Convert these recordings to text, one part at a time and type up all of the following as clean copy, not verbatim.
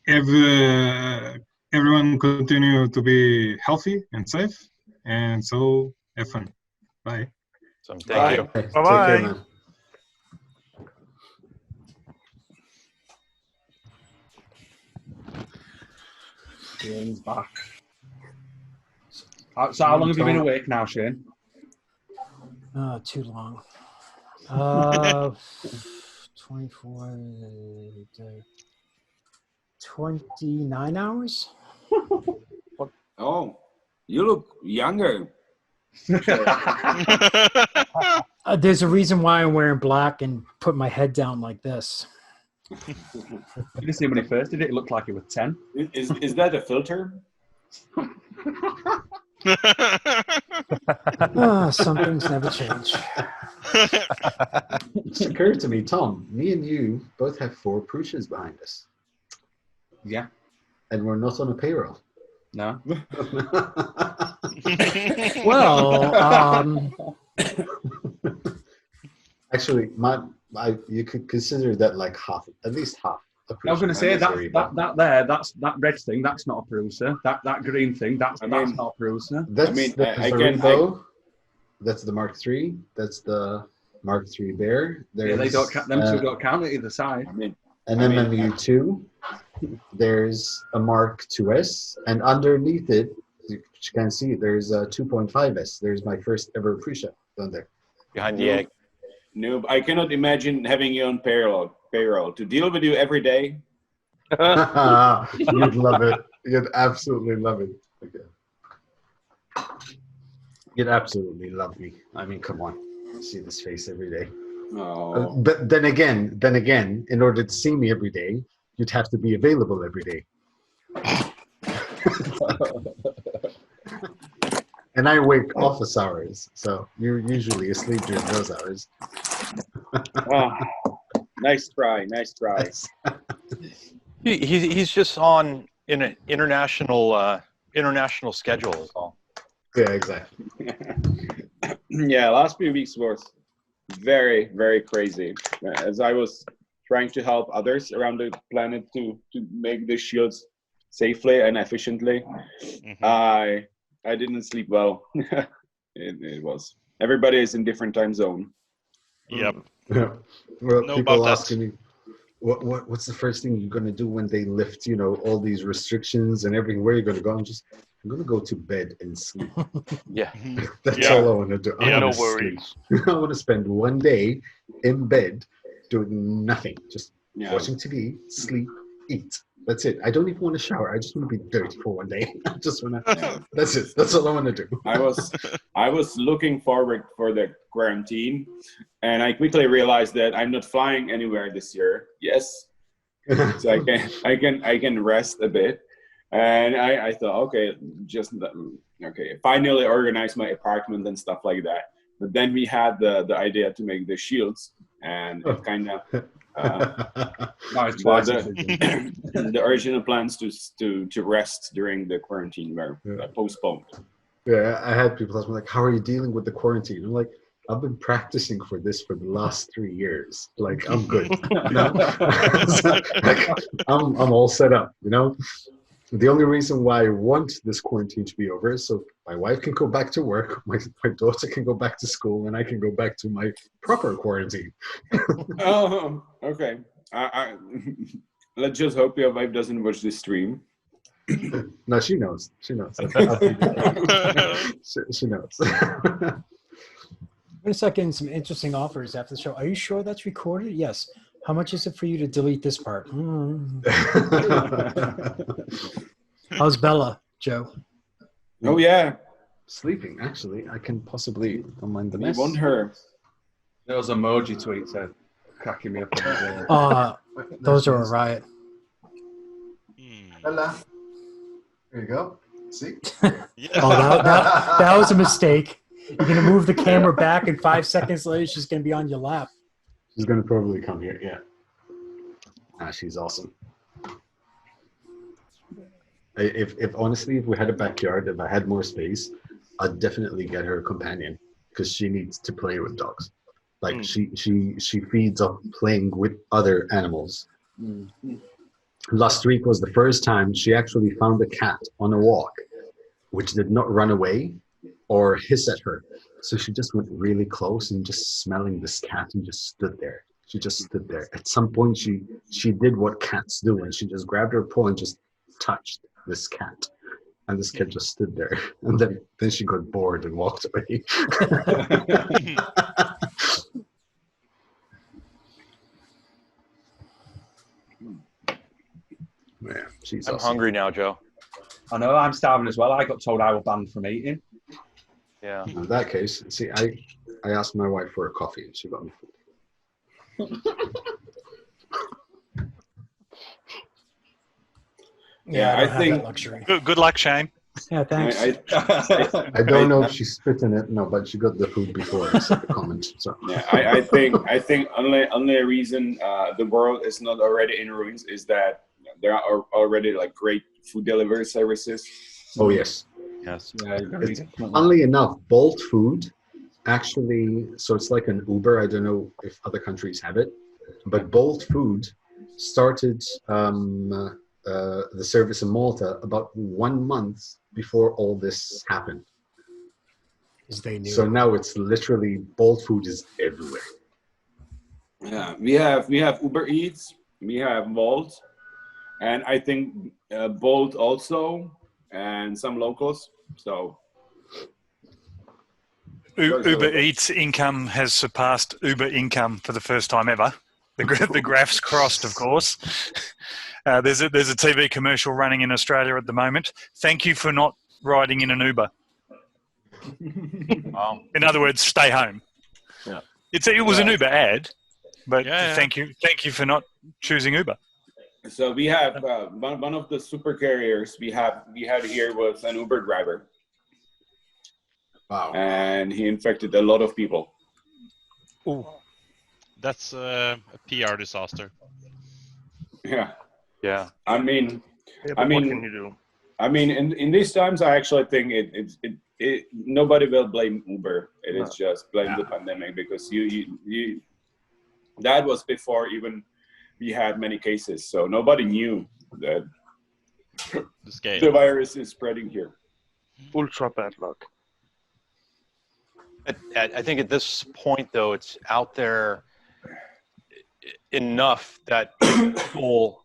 everyone continue to be healthy and safe, and so have fun. Bye. So thank you. Hey, Bye-bye. take care, man. Shane's back. So how long have you been awake now, Shane? Too long. 24, 29 hours. Oh, you look younger. There's a reason why I'm wearing black and put my head down like this. You didn't see him when he first did it. It looked like he was 10. Is that a filter? Some things never change. It occurred to me, Tom, me and you both have 4 Prusas behind us. Yeah. And we're not on a payroll. No. Well, actually, you could consider that like half, at least half. I was going to say that's that red thing. That's not a Prusa. That green thing. That's not a Prusa. That's the rainbow. That's the Mark III. That's the Mark III Bear. Yeah, they don't count. Them two don't count at either side. And then MMU2. There's a Mark IIS, and underneath it, you can see there's a 2.5S. There's my first ever Prusa down there. Behind the egg. Noob, I cannot imagine having you on payroll to deal with you every day. You'd love it. You'd absolutely love it. Okay. You'd absolutely love me. I mean, come on. I see this face every day. Oh. But then again, in order to see me every day, you'd have to be available every day. And I wake office hours, so you're usually asleep during those hours. Nice try. He's just on an international schedule is all. Yeah, exactly. Yeah, last few weeks was very, very crazy. As I was trying to help others around the planet to make the shields safely and efficiently, I didn't sleep well. it was. Everybody is in different time zone. Yep. Yeah. Well, Know people about asking me, what's the first thing you're gonna do when they lift, all these restrictions and everything? Where are you gonna go? I'm gonna go to bed and sleep. Yeah. That's all I want to do. Yeah, no worries. I want to spend one day in bed doing nothing, just watching TV, sleep, eat. That's it. I don't even want to shower. I just want to be dirty for one day. I just want to. That's it. That's all I want to do. I was looking forward for the quarantine, and I quickly realized that I'm not flying anywhere this year. Yes, so I can rest a bit, and I thought, okay, finally organize my apartment and stuff like that. But then we had the idea to make the shields, and it kind of. The original plans to rest during the quarantine were postponed. Yeah, I had people ask me like, "How are you dealing with the quarantine?" I'm like, "I've been practicing for this for the last 3 years. Like, I'm good. I'm all set up. The only reason why I want this quarantine to be over is so my wife can go back to work, my daughter can go back to school, and I can go back to my proper quarantine." Oh, okay. Let's just hope your wife doesn't watch this stream. No, she knows. She knows. She knows. I'm going to start getting some interesting offers after the show. Are you sure that's recorded? Yes. How much is it for you to delete this part? How's Bella, Joe? Oh, yeah. Sleeping, actually. I can possibly don't mind the mess. You want her. Those emoji tweets are cracking me up. Those are a riot. Bella. There you go. See? That was a mistake. You're going to move the camera back, and 5 seconds later, she's going to be on your lap. She's going to probably come here, yeah. She's awesome. If honestly, if we had a backyard, if I had more space, I'd definitely get her a companion because she needs to play with dogs. Like she feeds off playing with other animals. last week was the first time she actually found a cat on a walk, which did not run away or hiss at her. So she just went really close and just smelling this cat and just stood there. She just stood there. At some point, she did what cats do, and she just grabbed her paw and just touched this cat. And this cat just stood there. And then she got bored and walked away. Man, she's I'm awesome. hungry now, Joe. I know, I'm starving as well. I got told I was banned from eating. Yeah. In that case, see, I asked my wife for a coffee and she got me food. Yeah, I I don't think- have that luxury. Good luck, Shane. Yeah, thanks. I don't know if she spit in it. No, but she got the food before I said the comment. So Yeah, I think only reason the world is not already in ruins is that there are already like great food delivery services. oh yes. Yes. Yeah, It's, funnily enough, Bolt Food actually, so it's like an Uber. I don't know if other countries have it, but Bolt Food started the service in Malta about 1 month before all this happened. Because they knew. So now it's literally Bolt Food is everywhere. Yeah, we have Uber Eats, we have Volt, and I think Bolt also, and some locals. So Uber Eats income has surpassed Uber income for the first time ever. The graph's crossed, of course. There's a TV commercial running in Australia at the moment. Thank you for not riding in an Uber. Wow. In other words, stay home. Yeah. It was an Yeah. Uber ad, but Yeah. thank you for not choosing Uber. so we have one of the super carriers we had here was an Uber driver, Wow. and he infected a lot of people. Ooh. That's a PR disaster. Yeah, Yeah. I mean, Yeah, I but mean- what can you do? I mean, in these times, I actually think it nobody will blame Uber. It is just blame the pandemic, because you that was before even we had many cases, so nobody knew that The scale. the virus is spreading here. Ultra bad luck. I think at this point, though, it's out there enough that people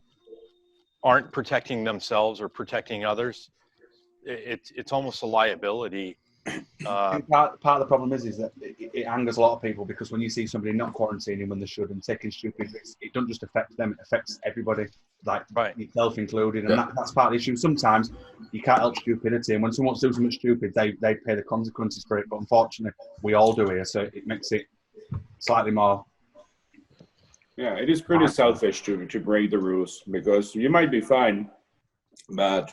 aren't protecting themselves or protecting others. It's almost a liability. Part of the problem is that it angers a lot of people, because when you see somebody not quarantining when they should and taking stupid risks, it doesn't just affect them, it affects everybody, like Right. yourself included, and that's part of the issue. Sometimes you can't help stupidity, and when someone wants to do something stupid, they pay the consequences for it, but unfortunately we all do here, so it makes it slightly more. Yeah, it is pretty selfish to break the rules, because you might be fine, but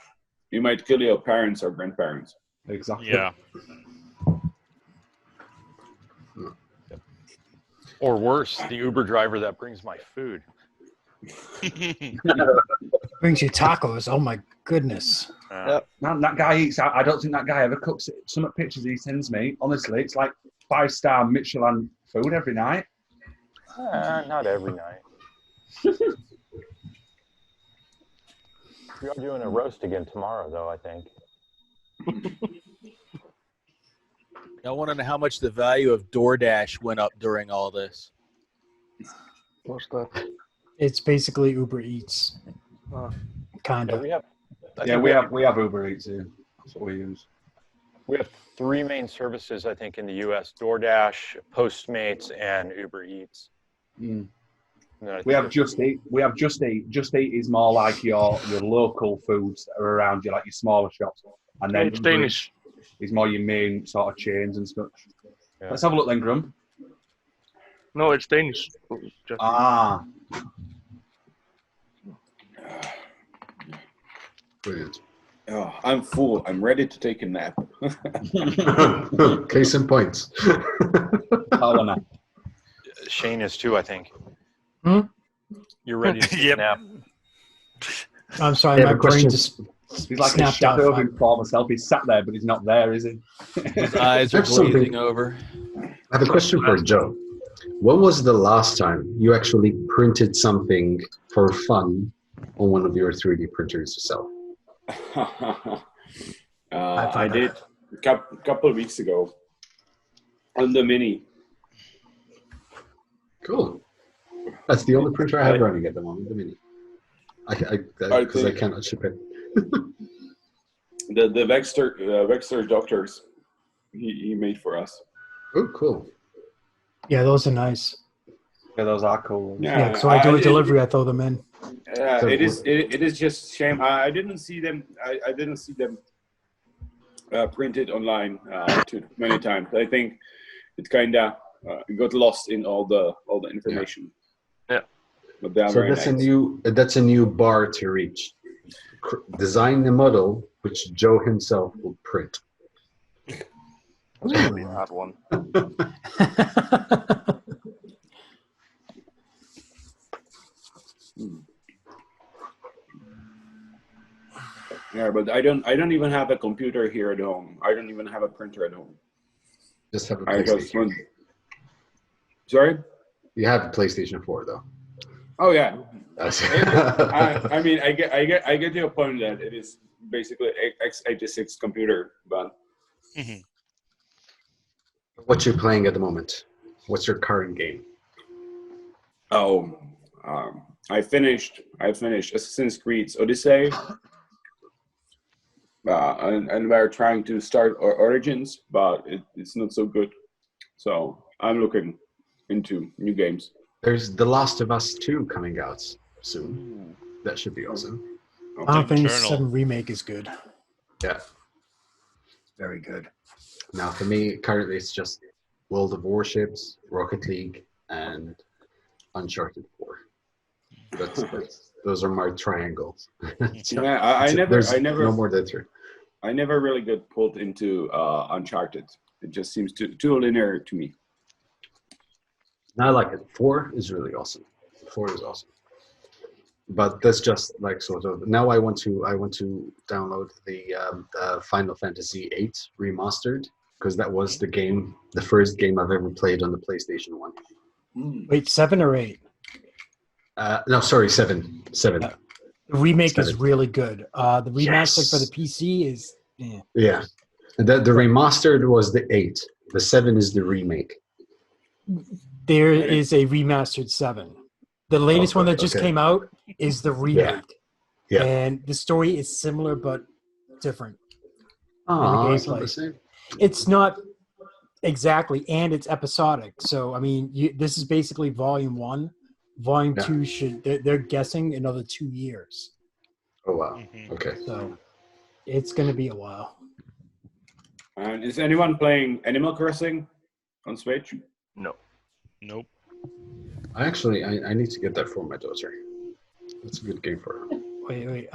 you might kill your parents or grandparents. Exactly. Yeah. Or worse, the Uber driver that brings my food. Brings you tacos. Oh my goodness. Man, that guy eats out. I don't think that guy ever cooks it. Some of the pictures he sends me, honestly, it's like 5-star Michelin food every night. Not every night. We are doing a roast again tomorrow, though, I think. I want to know how much the value of DoorDash went up during all this. What's that? It's basically Uber Eats. Kinda. We have Uber Eats here. That's what we use. We have 3 main services, I think, in the U.S.: DoorDash, Postmates, and Uber Eats. Mm. And then I We think have Just Eat. We have Just Eat. Just Eat is more like your local foods that are around you, like your smaller shops. And then It's Danish. is more your main sort of chains and stuff. Yeah. Let's have a look then, Grump. No, it's Danish. Just Ah, Brilliant. Oh, I'm full. I'm ready to take a nap. Case in point. Helena. Shane is too, I think. Hmm? You're ready to take Yep. a nap. I'm sorry, I my have a brain question. just He's like a snapped off. shadow of his former self. He's sat there, but he's not there, is he? His eyes are That's something. glazing over. I have a question for Joe. When was the last time you actually printed something for fun on one of your 3D printers yourself? I did a couple of weeks ago on the Mini. Cool. That's the only printer I have running at the moment, the Mini. Because I cannot ship it. The Vexter Doctors he made for us. Oh, cool. Yeah, those are nice. Yeah, those are cool. Yeah, so I do a delivery, I throw them in. It is just shame. I didn't see them. I didn't see them printed online too many times. I think it kind of got lost in all the information. Yeah. But they are So very that's nice. a new bar to reach. Design the model which Joe himself will print. That's a pretty odd one. Yeah, but I don't even have a computer here at home. I don't even have a printer at home. Just have a I just PlayStation. Sorry? You have a PlayStation 4 though. Oh yeah. That's I mean, I get the point that it is basically x86 computer, but What you're playing at the moment? What's your current game? I finished Assassin's Creed Odyssey, and we're trying to start our Origins, but it's not so good. So I'm looking into new games. There's The Last of Us 2 coming out soon. That should be awesome. Final Fantasy 7 Remake is good. Yeah. Very good. Now for me, currently it's just World of Warships, Rocket League, and Uncharted 4. Those are my triangles. Yeah, I never no more than 3. I never really got pulled into Uncharted. It just seems too linear to me. I like it. 4 is really awesome. 4 is awesome. But that's just like sort of now. I want to download the Final Fantasy VIII remastered because that was the first game I've ever played on the PlayStation 1. Wait, 7 or 8? No, sorry, 7. The remake 7. is really good. The remaster for the PC is yeah. The remastered was the 8. The 7 is the remake. There is a remastered 7. The latest one that just came out is the remake. Yeah. And the story is similar but different. Oh, it's not the same. It's not exactly, and it's episodic. So I mean, this is basically volume 1. Volume 2 they're guessing another 2 years. Oh wow. Okay. So it's going to be a while. And is anyone playing Animal Crossing on Switch? No. Nope. I need to get that for my daughter. It's a good game for her. Wait.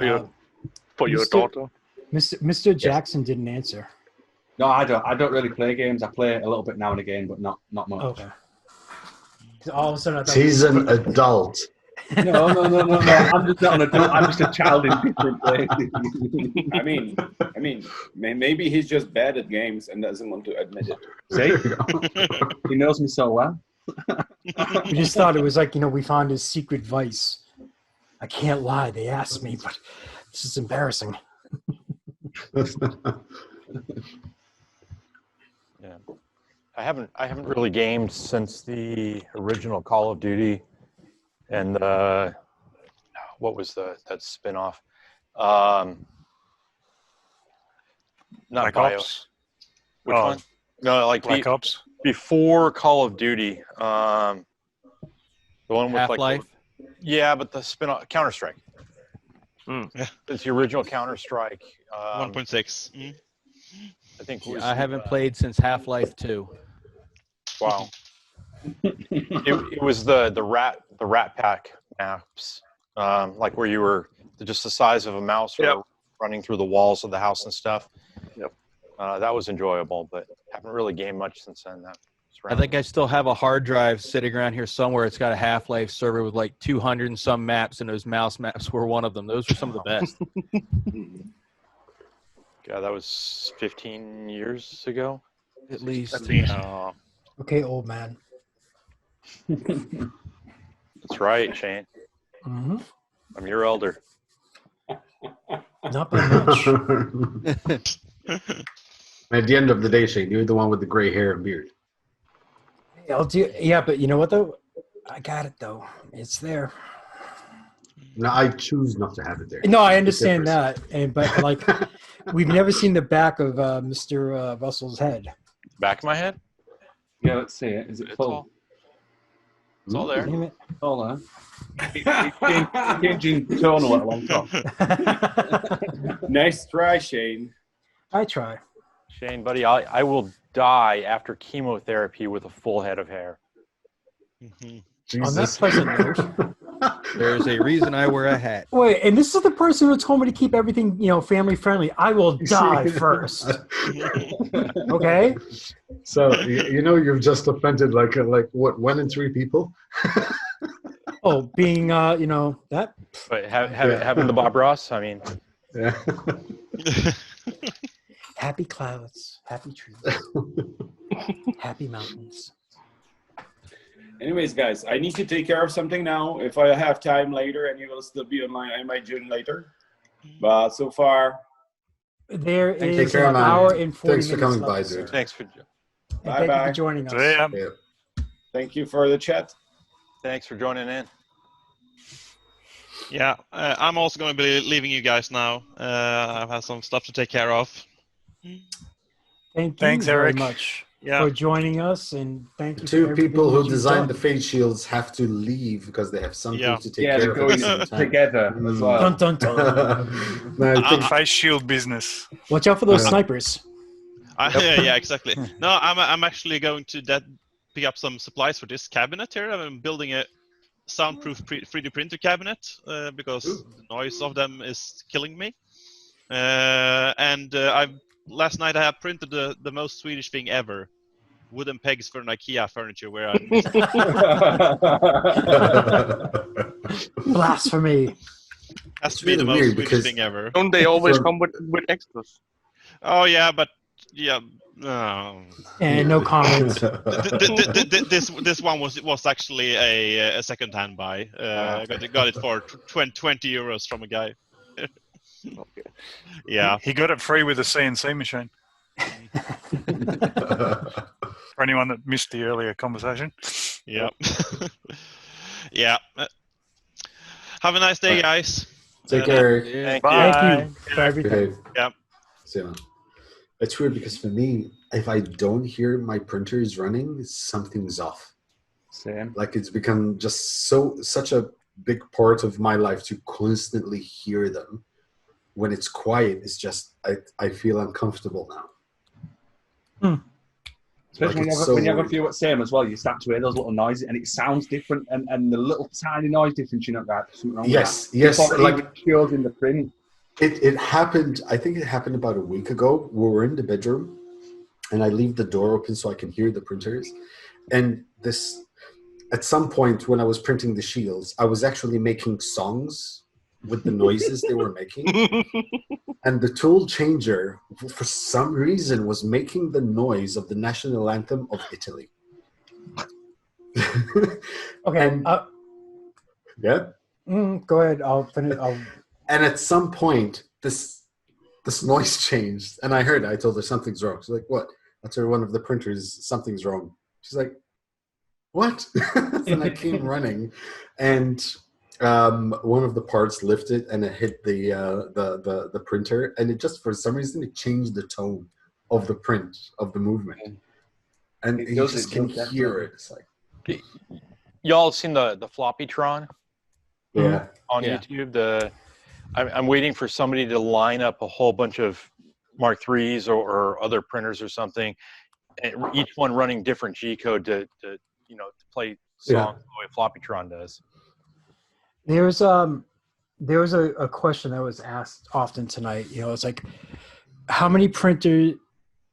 For your daughter? Mr. Jackson didn't answer. No, I don't. I don't really play games. I play a little bit now and again, but not much. Okay. All of a sudden, I thought He's an adult. No. I'm just not an adult. I'm just a child in different places. I mean, maybe he's just bad at games and doesn't want to admit it. See? He knows me so well. We just thought it was like, we found his secret vice. I can't lie. They asked me, but this is embarrassing. Yeah. I haven't really gamed since the original Call of Duty and what was that spin-off? Not Black BIOS. Ops? Which one? No, like Black Ops? Before Call of Duty. The one with Half-Life? Yeah, but the spin-off Counter-Strike. Yeah. It's the original Counter-Strike. 1.6. I think I haven't played since Half-Life 2. Wow. it was the rat pack maps, like where you were just the size of a mouse or running through the walls of the house and stuff. Yep. That was enjoyable, but haven't really gamed much since then. I think I still have a hard drive sitting around here somewhere. It's got a Half-Life server with like 200 and some maps, and those mouse maps were one of them. Those were some of the best. God, that was 15 years ago. At least. Okay, old man. That's right, Shane. Mm-hmm. I'm your elder. Not by much. At the end of the day, Shane, you're the one with the gray hair and beard. I'll do. Yeah, but you know what though? I got it though. It's there. No, I choose not to have it there. No, I understand that, but like, we've never seen the back of Mr. Russell's head. Back of my head? Yeah, let's see it. Is it full? It's all there. Damn it. All there. Changing tone a little on top. Nice try, Shane. I try. Shane, buddy, I will die after chemotherapy with a full head of hair. On that pleasant note. There's a reason I wear a hat. Wait, and this is the person who told me to keep everything, family friendly. I will die first. Okay. So you've just offended like what 1 in 3 people. Oh, being that. But having the Bob Ross, I mean. Yeah. Happy clouds, happy trees, happy mountains. Anyways, guys, I need to take care of something now. If I have time later and you will still be online, I might join later. But so far, there is an hour and 40 minutes. Thanks for coming by, dude. Thanks for thank you for joining us. Yeah. Thank you for the chat. Thanks for joining in. Yeah, I'm also going to be leaving you guys now. I've had some stuff to take care of. Thanks, Eric. very much for joining us, and thank you. 2 people who designed the face shields have to leave because they have something to take care of. Yeah, they're going together as well. Dun, dun, dun. Face shield business. Watch out for those snipers. Yeah, exactly. No, I'm actually going to pick up some supplies for this cabinet here. I'm building a soundproof 3D printer cabinet because the noise of them is killing me. Last night I have printed the most Swedish thing ever. Wooden pegs for an IKEA furniture where I'm Blasphemy. Has to be the most Swedish thing ever. Don't they always come with extras? Oh yeah, but yeah. No. And no comments. This one was actually a second-hand buy. I got it for 20 euros from a guy. Okay. Yeah. He got it free with a CNC machine. For anyone that missed the earlier conversation. Yeah. Yeah. Have a nice day, guys. Take care. Thank Thank you for everything. Yeah. So, it's weird because for me, if I don't hear my printers running, something's off. Same. Like it's become just such a big part of my life to constantly hear them. When it's quiet, it's just I feel uncomfortable now. Especially when you have a few at same as well, you start to hear those little noises and it sounds different, and the little tiny noise difference, something wrong yes, with that. yes, Like it shows in the print. It happened. I think it happened about a week ago. We were in the bedroom, and I leave the door open so I can hear the printers. And this, at some point when I was printing the shields, I was actually making songs with the noises they were making. And the tool changer, for some reason, was making the noise of the national anthem of Italy. Okay. And, yeah? Go ahead. I'll finish. And at some point, this noise changed. And I heard it. I told her something's wrong. She's like, what? I told her one of the printers, something's wrong. She's like, what? And I came running. And one of the parts lifted and it hit the printer, and it just for some reason it changed the tone of the print of the movement, and you just can hear it. It's like y'all seen the Floppytron? Yeah. On YouTube. I'm waiting for somebody to line up a whole bunch of Mark IIIs or other printers or something, and each one running different G code to play songs the way Floppytron does. There was a question that was asked often tonight. It's like, how many printers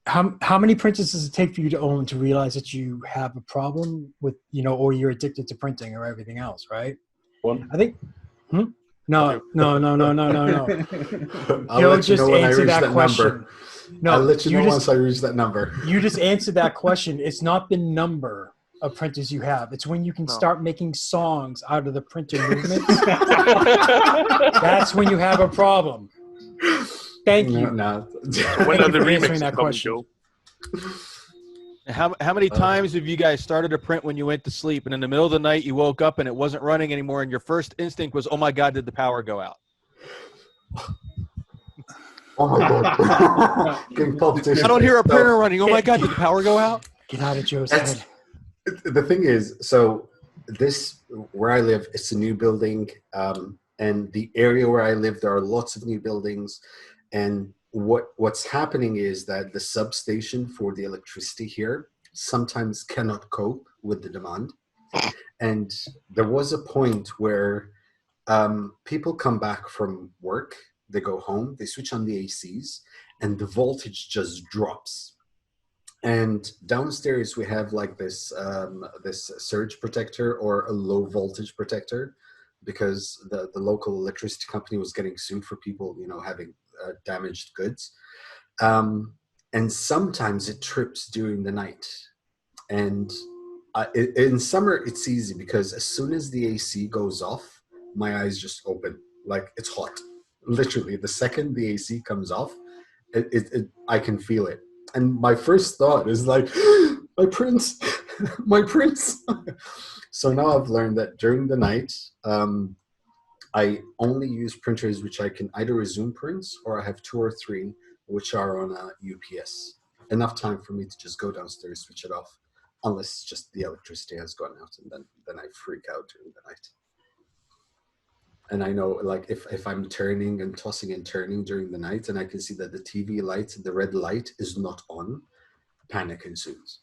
does it take for you to own to realize that you have a problem with, or you're addicted to printing or everything else, right? One. I think. No. I'll let you know when I reach that question. Number. No, I'll let you know once I reach that number. You just answered that question. It's not the number. of printers you have. It's when you can start making songs out of the printer movements. That's when you have a problem. Thank you. No. When are the answering remixes that coming, question. Joe? How many times have you guys started a print when you went to sleep, and in the middle of the night you woke up and it wasn't running anymore, and your first instinct was, "Oh my God, did the power go out?" Oh my God. Getting politicians. I don't hear a printer running. Oh my God, did the power go out? Get out of Joe's head. The thing is, so this, where I live, it's a new building. And the area where I live, there are lots of new buildings. And what's happening is that the substation for the electricity here sometimes cannot cope with the demand. And there was a point where people come back from work, they go home, they switch on the ACs, and the voltage just drops. And downstairs we have like this this surge protector or a low voltage protector, because the local electricity company was getting sued for people, you know, having damaged goods. And sometimes it trips during the night. And in summer, it's easy because as soon as the AC goes off, my eyes just open. Like, it's hot. Literally, the second the AC comes off, I can feel it. And my first thought is like, my prints, my prints. So now I've learned that during the night, I only use printers which I can either resume prints, or I have 2 or 3 which are on a UPS. Enough time for me to just go downstairs, switch it off, unless just the electricity has gone out, and then I freak out during the night. And I know, like, if I'm turning and tossing and turning during the night and I can see that the TV light, the red light is not on, panic ensues.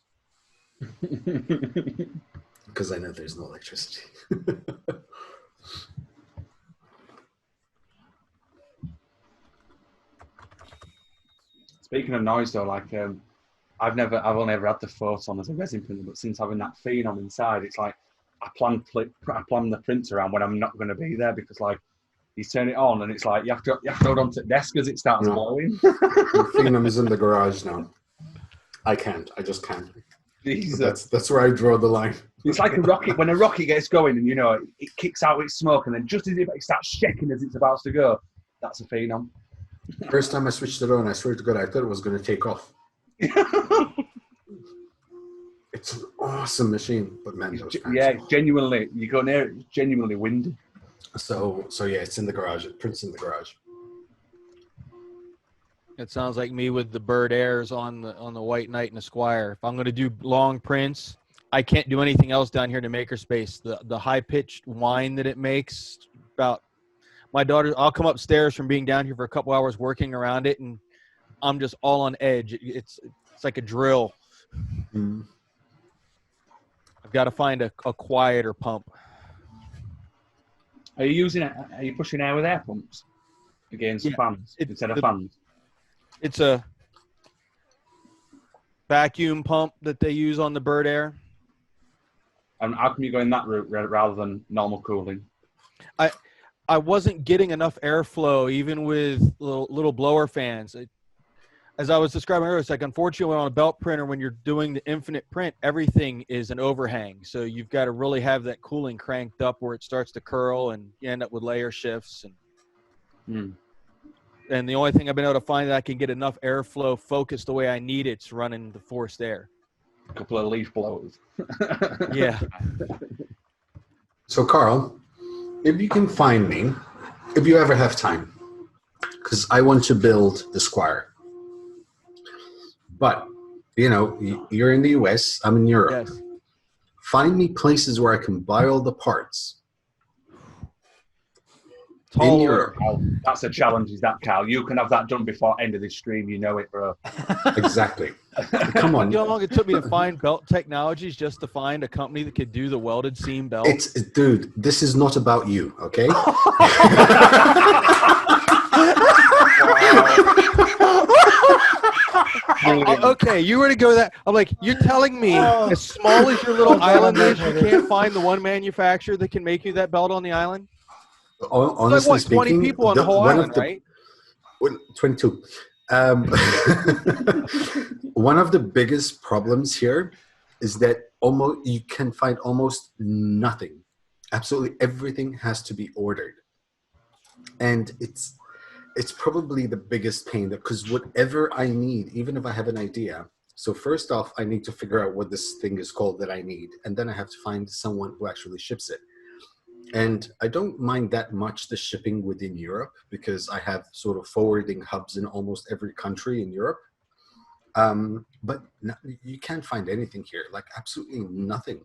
Because I know there's no electricity. Speaking of noise, though, like I've only ever had the photon as a resin printer, but since having that phenom inside, it's like I plan the print around when I'm not going to be there, because like you turn it on and it's like you have to hold on to the desk as it starts blowing. The phenom is in the garage now. I just can't. That's where I draw the line. It's like a rocket. When a rocket gets going and, you know, it kicks out its smoke, and then just as it starts shaking as it's about to go, that's a phenom. First time I switched it on, I swear to God, I thought it was going to take off. It's an awesome machine, but man, those fans. Yeah, genuinely, you go near it, it's genuinely windy. So yeah, it's in the garage. It prints in the garage. It sounds like me with the Bird Airs on the White Knight and Esquire. If I'm going to do long prints, I can't do anything else down here to Makerspace. The high-pitched whine that it makes, about my daughter, I'll come upstairs from being down here for a couple hours working around it, and I'm just all on edge. It's like a drill. Mm. I've got to find a quieter pump. Are you pushing air with air pumps against fans instead of fans? It's a vacuum pump that they use on the Bird Air. And how come you're going that route rather than normal cooling? I wasn't getting enough airflow, even with little blower fans. As I was describing earlier, it's like, unfortunately, on a belt printer, when you're doing the infinite print, everything is an overhang. So you've got to really have that cooling cranked up where it starts to curl, and you end up with layer shifts. And the only thing I've been able to find that I can get enough airflow focused the way I need it's running the forced air. A couple of leaf blowers. Yeah. So Carl, if you can find me, if you ever have time, because I want to build the Squire. But, you know, you're in the US, I'm in Europe. Yes. Find me places where I can buy all the parts. In Europe. That's a challenge, is that, Cal? You can have that done before end of the stream. You know it, bro. Exactly. Come on. You know how long it took me to find Belt Technologies just to find a company that could do the welded seam belt? Dude, this is not about you, okay? Okay, you were to go that. I'm like, you're telling me as small as your little island is, you can't find the one manufacturer that can make you that belt on the island? Honestly like, what, 20 people on the whole island, right? 22. One of the biggest problems here is that almost you can find almost nothing. Absolutely everything has to be ordered, and it's probably the biggest pain, because whatever I need, even if I have an idea. So first off, I need to figure out what this thing is called that I need, and then I have to find someone who actually ships it. And I don't mind that much the shipping within Europe, because I have sort of forwarding hubs in almost every country in Europe. But you can't find anything here, like absolutely nothing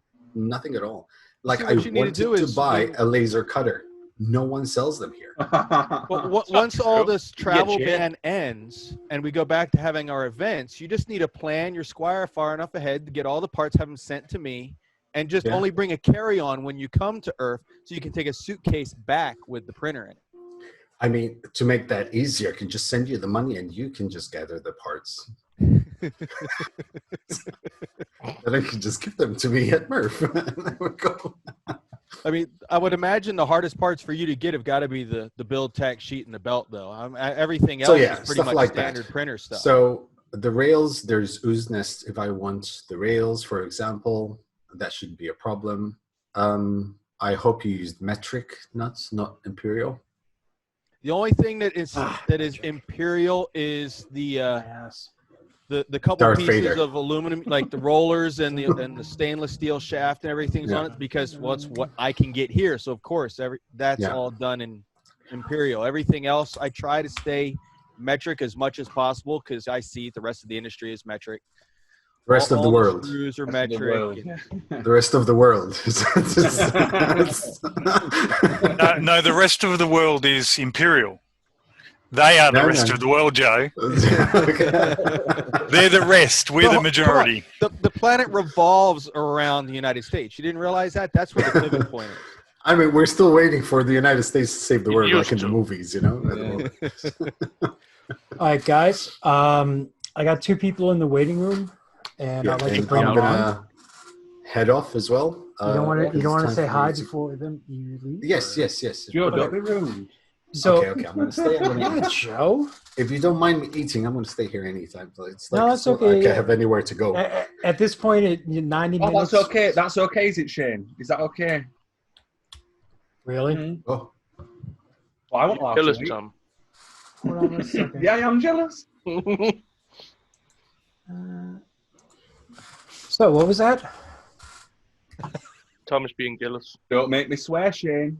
at all. Like I wanted to buy a laser cutter. No one sells them here. Well, once all this travel ban ends and we go back to having our events, you just need to plan your Squire far enough ahead to get all the parts, have them sent to me, and just only bring a carry-on when you come to Earth, so you can take a suitcase back with the printer in it. I mean, to make that easier, I can just send you the money and you can just gather the parts. Then I can just give them to me at Murph. There we go. I mean, I would imagine the hardest parts for you to get have got to be the build tack sheet and the belt, though. Everything else is pretty much like standard printer stuff. So the rails, there's Ooze Nest. If I want the rails, for example, that shouldn't be a problem. I hope you used metric nuts, not imperial. The only thing that is imperial is the couple Darth pieces Vader. of aluminum, like the rollers and the stainless steel shaft and everything's on it, because it's what I can get here. So of course that's all done in imperial. Everything else I try to stay metric as much as possible, because I see the rest of the industry is metric. The rest of the world. Screws are metric. The rest of the world. No, the rest of the world is imperial. They are the rest of the world, Joe. They're the rest. We're the majority. The planet revolves around the United States. You didn't realize that? That's where the pivot point is. I mean, we're still waiting for the United States to save the world, like in the movies, you know? All right, guys. I got 2 people in the waiting room, and I'd like to bring I'm them gonna on. head off as well. You don't want to say hi before them you leave? Yes. Your room. So, okay, I'm gonna stay. Joe. If you don't mind me eating, I'm gonna stay here anytime. It's like, No, that's okay. I have anywhere to go. At this point, 90 minutes. That's okay. That's okay, is it, Shane? Is that okay? Really? Mm-hmm. Oh. Well, I want to Jealous, Tom. Hold on a second. Yeah, I'm jealous. So, what was that? Tom is being jealous. Don't make me swear, Shane.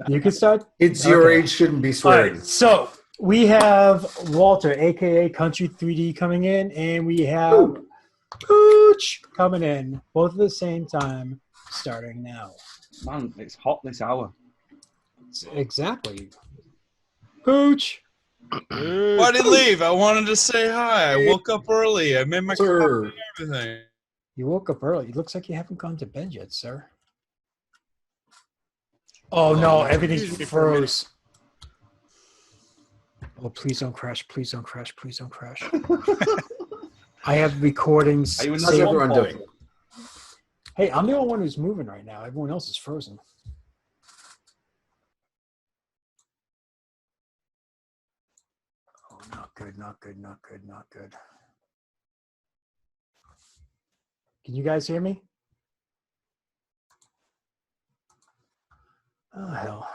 You can start. It's your age, shouldn't be swearing. Right, so we have Walter, aka Country 3D, coming in, and we have Pooch coming in, both at the same time, starting now. Man, it's hot this hour. Exactly. Pooch. Why did you leave? I wanted to say hi. I woke up early. I made my coffee and everything. You woke up early. It looks like you haven't gone to bed yet, sir. Oh no, everything froze. Oh, please don't crash. Please don't crash. Please don't crash. I have recordings. How's everyone doing? Hey, I'm the only one who's moving right now. Everyone else is frozen. Oh, not good, not good, not good, not good. Can you guys hear me? Oh, hell.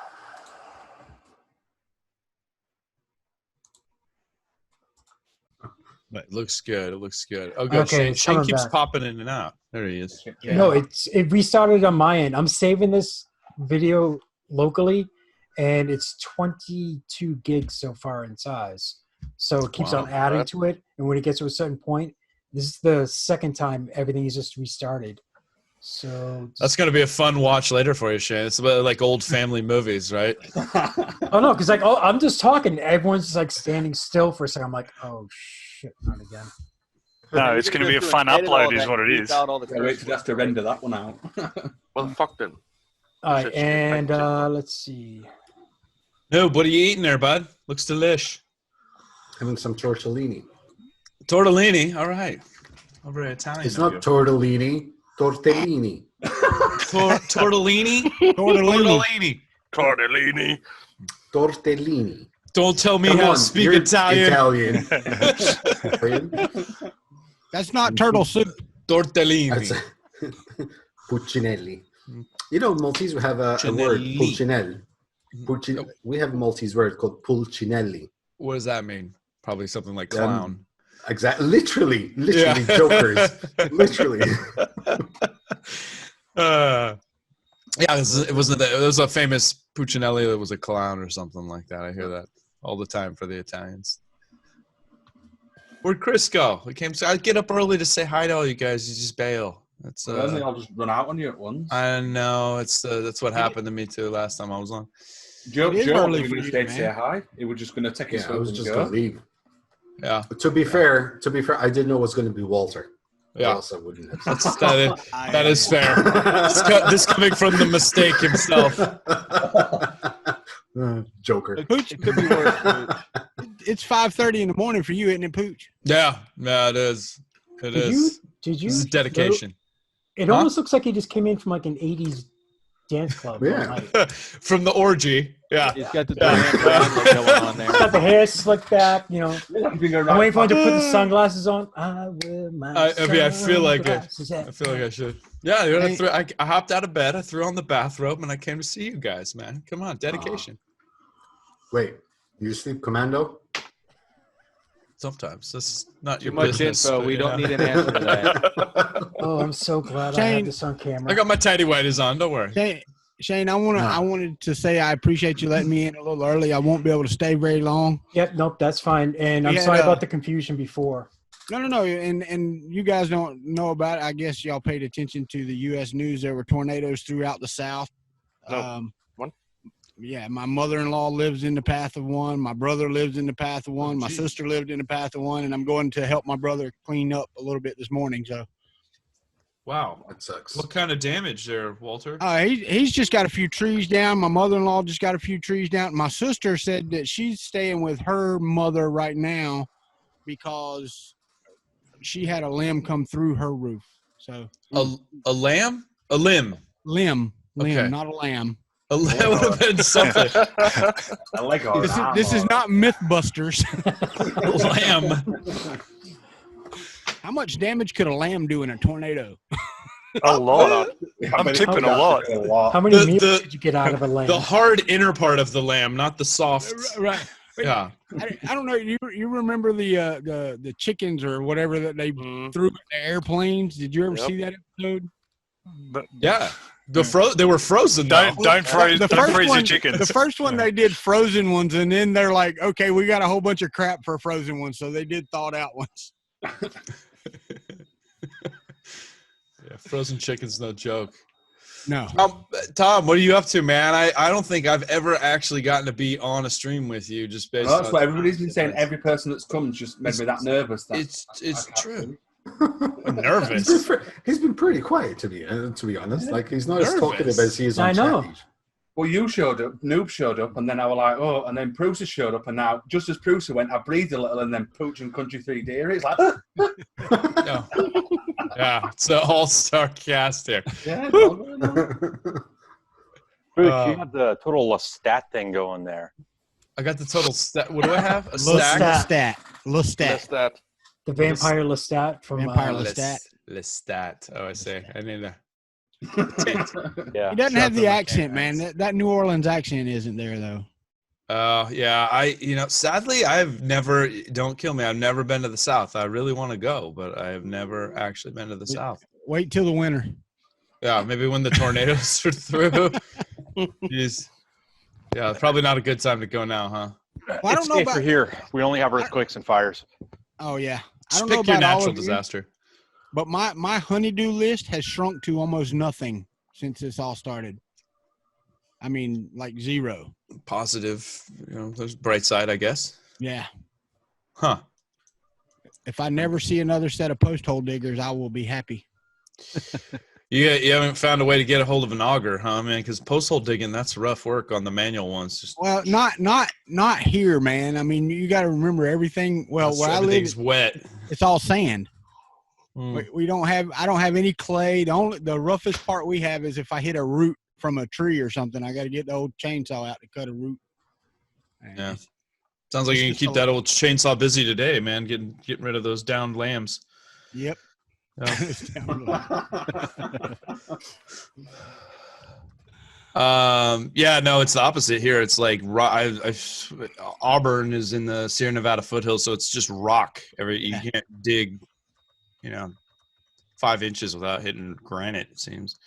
It looks good. It looks good. Oh, good. Okay, Shane keeps back. popping in and out. There he is. No, it restarted on my end. I'm saving this video locally, and it's 22 gigs so far in size. So it keeps on adding to it, and when it gets to a certain point, this is the second time everything is just restarted. So That's going to be a fun watch later for you, Shane. It's about like old family movies, right? Oh no, because like I'm just talking, everyone's just like standing still for a second. I'm like, oh shit, not again. No, it's going to be a fun upload, is what it is. Wait, you have to render that one out. Well, fuck them. All right, and let's see. No, what are you eating there, bud? Looks delish. Having some tortellini. Tortellini, all right. All very Italian. It's not tortellini, tortellini. Tortellini? Tortellini. Tortellini. Tortellini. Don't tell me Come how on, to speak you're Italian. That's not turtle soup. Tortellini. That's Puccinelli. You know, Maltese we have a word, Pulcinelli. We have a Maltese word called Pulcinelli. What does that mean? Probably something like clown. Exactly. Literally, jokers. Literally. Yeah, it was a famous Puccinelli that was a clown or something like that. I hear that all the time for the Italians. Where'd Chris go? I get up early to say hi to all you guys. You just bail. That's then they all just run out on you at once. I know. That's what happened to me too last time I was on. Joe wasn't going to stay to say hi. He was just going to take his food I was and just go. going to leave. Yeah. To be fair, I didn't know it was going to be Walter. Yeah. Else I wouldn't have. That is fair. This coming from the mistake himself. Joker. Pooch could be worse. It's 5:30 in the morning for you, isn't it, Pooch? Yeah, it is. It is. Did you? This is dedication. It almost looks like he just came in from like an 80s dance club. Yeah. From the orgy. Yeah. He's got the going on there. He's got the hair slicked back, you know. I'm waiting for him to put the sunglasses on. I wear my I feel like it. sunglasses. I feel like I should. Yeah, I hopped out of bed. I threw on the bathrobe, and I came to see you guys, man. Come on, dedication. Wait, you sleep commando? Sometimes. That's not Too your much business. info. We don't need an answer to that. Oh, I'm so glad I have this on camera. I got my tidy whities on. Don't worry. Shane, I wanted to say I appreciate you letting me in a little early. I won't be able to stay very long. Yep, nope, that's fine. And I'm sorry about the confusion before. No. And you guys don't know about it. I guess y'all paid attention to the U.S. news. There were tornadoes throughout the South. One? Yeah, my mother-in-law lives in the path of one. My brother lives in the path of one. My sister lived in the path of one. And I'm going to help my brother clean up a little bit this morning. So. Wow. That sucks. What kind of damage there, Walter? He's just got a few trees down. My mother-in-law just got a few trees down. My sister said that she's staying with her mother right now because she had a limb come through her roof. So a lamb? A limb. Limb, Okay. not a lamb. A lamb would have been something. I like all This is not Mythbusters. Lamb. How much damage could a lamb do in a tornado? A lot. I'm tipping a lot. How many meals did you get out of a lamb? The hard inner part of the lamb, not the soft. Right. Yeah. I don't know. You remember the chickens or whatever that they threw in the airplanes? Did you ever see that episode? Yeah. They were frozen. Don't freeze your chickens. The first one they did frozen ones, and then they're like, okay, we got a whole bunch of crap for frozen ones, so they did thawed out ones. Yeah, frozen chicken's no joke. No. Tom, what are you up to, man? I don't think I've ever actually gotten to be on a stream with you. Just based that's on what everybody's been saying. Every person that's come just made me that nervous. It's true. I'm nervous. He's been pretty quiet to be honest. Like he's not as talkative as he is on I know. stage. Well, you showed up, Noob showed up, and then I was like, oh, and then Prusa showed up, and now just as Prusa went, I breathed a little, and then Pooch and Country 3D. It's like, yeah, it's an all-star cast there. Yeah. Pooch, you got the total Lestat thing going there. I got the total stat. What do I have? A Lestat. The Vampire Lestat from Vampire Lestat. Lestat. Oh, I see. I need to. Yeah. He doesn't have the accent, man. That New Orleans accent isn't there, though. Yeah. Sadly, I've never, don't kill me, I've never been to the South. I really want to go, but I have never actually been to the South. Wait till the winter. Yeah, maybe when the tornadoes are through. Jeez. Yeah, probably not a good time to go now, huh? Well, I don't know about here. We only have earthquakes and fires. Oh, yeah. I Just don't know pick your about all natural of you, disaster. but my honeydew list has shrunk to almost nothing since this all started. I mean, like zero. Positive, there's bright side, I guess. Yeah. Huh. If I never see another set of post hole diggers, I will be happy. You haven't found a way to get a hold of an auger, huh, man? Because post hole digging, that's rough work on the manual ones. Well, not here, man. I mean, you got to remember everything. Well, where I live, everything's wet. It's all sand. We don't have. I don't have any clay. The roughest part we have is if I hit a root from a tree or something, I got to get the old chainsaw out to cut a root. Yeah. Sounds like you can keep that old chainsaw busy today, man. Getting rid of those downed lambs. Yep. Yeah, no, it's the opposite here. It's like Auburn is in the Sierra Nevada foothills, so it's just rock. You can't dig, 5 inches without hitting granite. It seems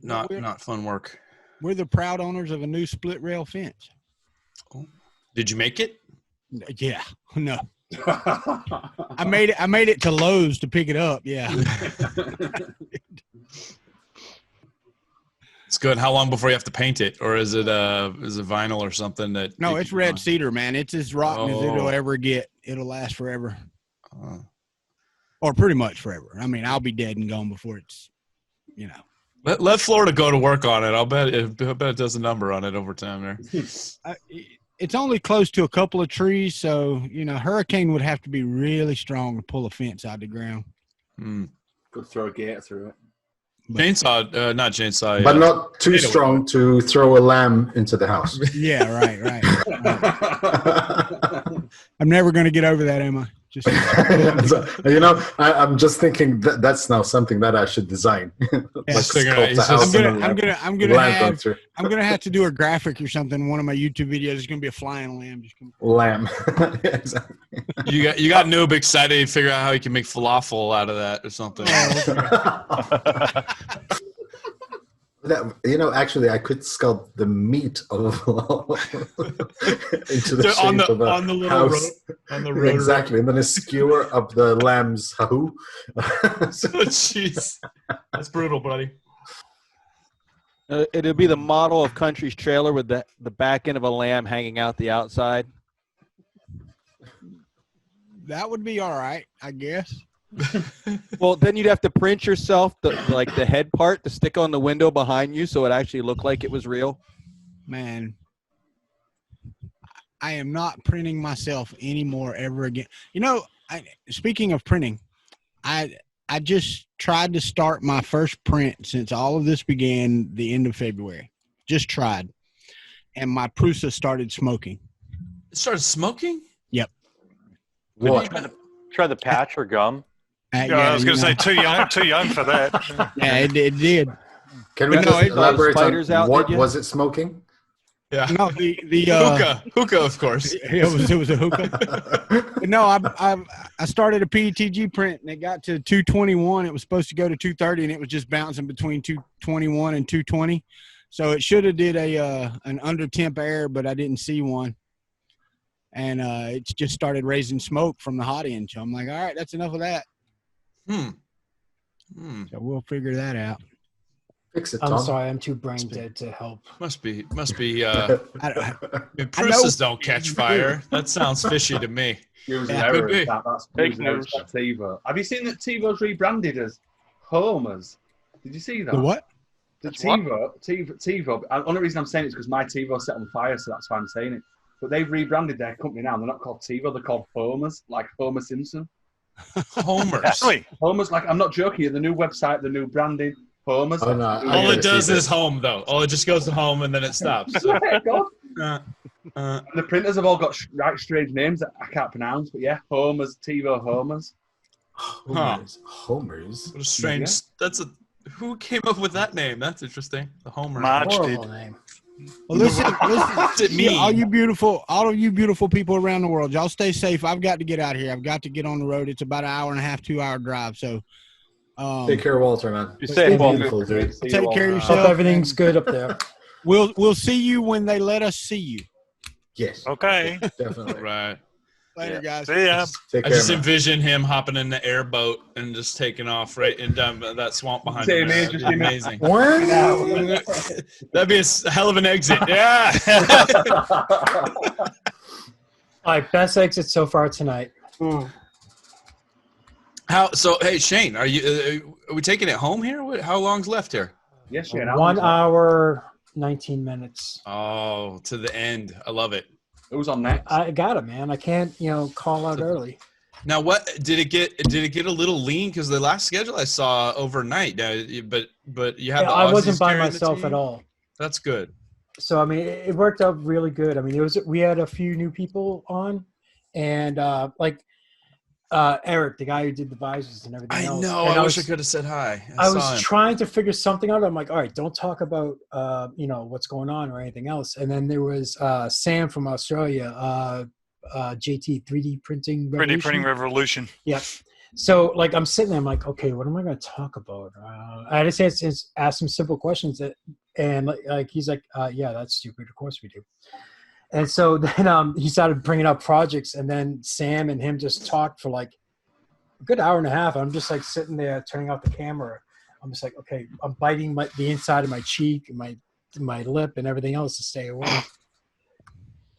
not fun work. We're the proud owners of a new split rail fence. Oh. Did you make it? Yeah. No. I made it to Lowe's to pick it up. Yeah. It's good. How long before you have to paint it, or is it vinyl or something that? No, it's red cedar, man. It's as rotten as it'll ever get. It'll last forever, or pretty much forever. I mean, I'll be dead and gone before it's, Let Florida go to work on it. I'll bet it does a number on it over time there. It's only close to a couple of trees, so hurricane would have to be really strong to pull a fence out of the ground. Could throw a gate through it. Chainsaw, not chainsaw. But not too strong to throw a lamb into the house. Yeah, right. I'm never going to get over that, am I? Just I'm just thinking that's now something that I should design. I'm gonna have to do a graphic or something. One of my YouTube videos is gonna be a flying lamb. Lamb. Yeah, exactly. You got Noob excited to figure out how he can make falafel out of that or something. Actually, I could sculpt the meat of into the shape of a little house. On the road. Exactly, and then a skewer of the lamb's hahoo. Jeez, that's brutal, buddy. It'll be the model of Country's trailer with the back end of a lamb hanging out the outside. That would be all right, I guess. Well, then you'd have to print yourself the head part to stick on the window behind you so it actually looked like it was real. Man, I am not printing myself anymore ever again. Speaking of printing, I just tried to start my first print since all of this began the end of February. Just tried. And my Prusa started smoking. It started smoking? Yep. What? Try the patch or gum? I was going to say too young for that. Yeah, it did. Can we just elaborate on what was it smoking? Yeah. No, the hookah, of course. It was a hookah. No, I started a PETG print and it got to 221. It was supposed to go to 230 and it was just bouncing between 221 and 220. So it should have did an under temp air, but I didn't see one. And it just started raising smoke from the hot end. So I'm like, all right, that's enough of that. So we'll figure that out. Fix it, I'm Tom. sorry, I'm too brain dead to help. Must be. Prusas don't catch fire. That sounds fishy to me. That's Fake news. TiVo. Have you seen that TiVo's rebranded as Homers? Did you see that? The what? The TiVo. The only reason I'm saying it is because my TiVo set on fire, so that's why I'm saying it. But they've rebranded their company now. They're not called TiVo. They're called Homers, like Homer Simpson. Homers. Homers, like, I'm not joking. The new website, the new branding, Homers. Oh, no, all it does is home, though. All it just goes to home and then it stops. The printers have all got strange names that I can't pronounce, but yeah, Homers, TiVo Homers. Homers. What a strange. Yeah. Who came up with that name? That's interesting. The Homer. Marge did. Name. Well, listen, all you beautiful people around the world, y'all stay safe. I've got to get out of here. I've got to get on the road. It's about an hour and a half, 2 hour drive. So, take care of Walter, man. You stay beautiful, dude. Take care of yourself. Hope everything's good up there. We'll see you when they let us see you. Yes. Okay. Definitely. Right. Later, guys. See ya. Take I care, just man. envision him hopping in the airboat and just taking off right and down that swamp behind him. That'd be amazing. That'd be a hell of an exit. Yeah. All right, best exit so far tonight. Hey, Shane, are we taking it home here? How long's left here? Yes, Shane. 1 hour, 19 minutes. Oh, to the end. I love it. Who's on next? I got it, man. I can't, call out early. Now, what did it get a little lean? Because the last schedule I saw overnight. Now, but you have. I wasn't by myself at all. That's good. so I mean, it worked out really good. I mean, we had a few new people on, and Eric, the guy who did the visors and everything I else. know. And I wish I could have said hi. I was saw him. trying to figure something out. I'm like, all right, don't talk about what's going on or anything else. And then there was Sam from Australia, JAYTEE 3D printing. 3D printing revolution. Yep. So like I'm sitting there, I'm like, okay, what am I going to talk about? I just asked some simple questions and like he's like, yeah, that's stupid. Of course we do. And so then he started bringing up projects, and then Sam and him just talked for like a good hour and a half. I'm just like sitting there turning off the camera. I'm just like, okay, I'm biting the inside of my cheek and my lip and everything else to stay away.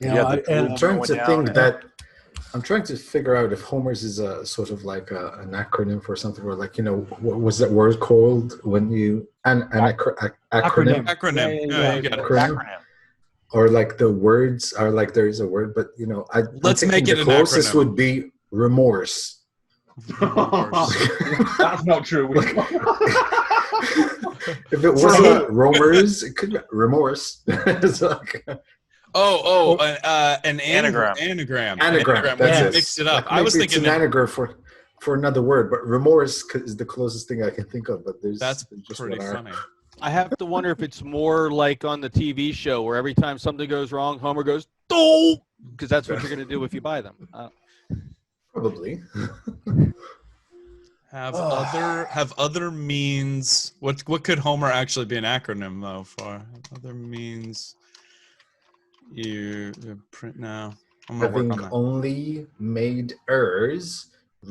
I'm trying to think that. I'm trying to figure out if Homer's is a sort of like an acronym for something, or like, what was that word called when you acronym? Acronym. Yeah, you got it. Acronym. Or like the words are like there is a word, but let's make it the closest would be remorse. That's not true. If it wasn't romers, it could be remorse. It's like, an anagram. Anagram. Anagram. That's it. Mixed it up. Like I was it's thinking an anagram for another word, but remorse is the closest thing I can think of. But that's just pretty funny. I have to wonder if it's more like on the TV show where every time something goes wrong, Homer goes, "Oh," because that's what you're going to do if you buy them. Probably. Have other means. What could Homer actually be an acronym though for? Other means. You print now. I'm gonna work on that. Only made errors.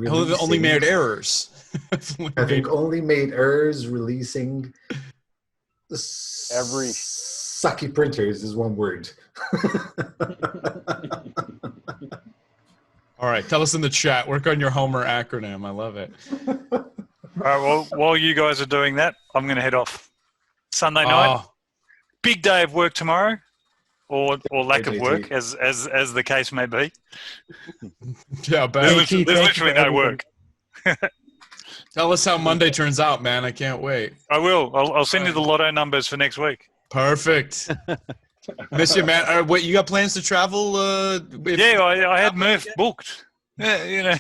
Only made errors. Having only made errors releasing every sucky printers is one word. All right, tell us in the chat. Work on your Homer acronym. I love it. All right, well, while you guys are doing that, I'm going to head off. Sunday night, big day of work tomorrow. Or lack of work, as the case may be. Yeah, there's literally no work. Tell us how Monday turns out, man. I can't wait. I will. I'll send you the lotto numbers for next week. Perfect. Miss you, man. What, you got plans to travel? Yeah, I had Murph booked. Yeah,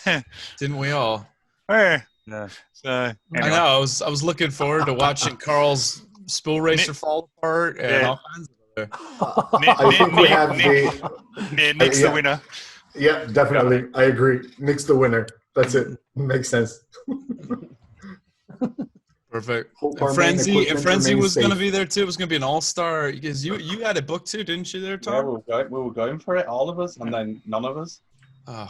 Didn't we all? Yeah. No. So anyway. I know. I was looking forward to watching Carl's spool racer fall apart and all kinds of. I think we have Nick's the winner. Yeah, definitely. I agree. Nick's the winner. That's it. Makes sense. Perfect. And Frenzy was going to be there too. It was going to be an all-star because you had it booked too, didn't you? There, Tom. Yeah, we were going for it, all of us, and then none of us. Oh,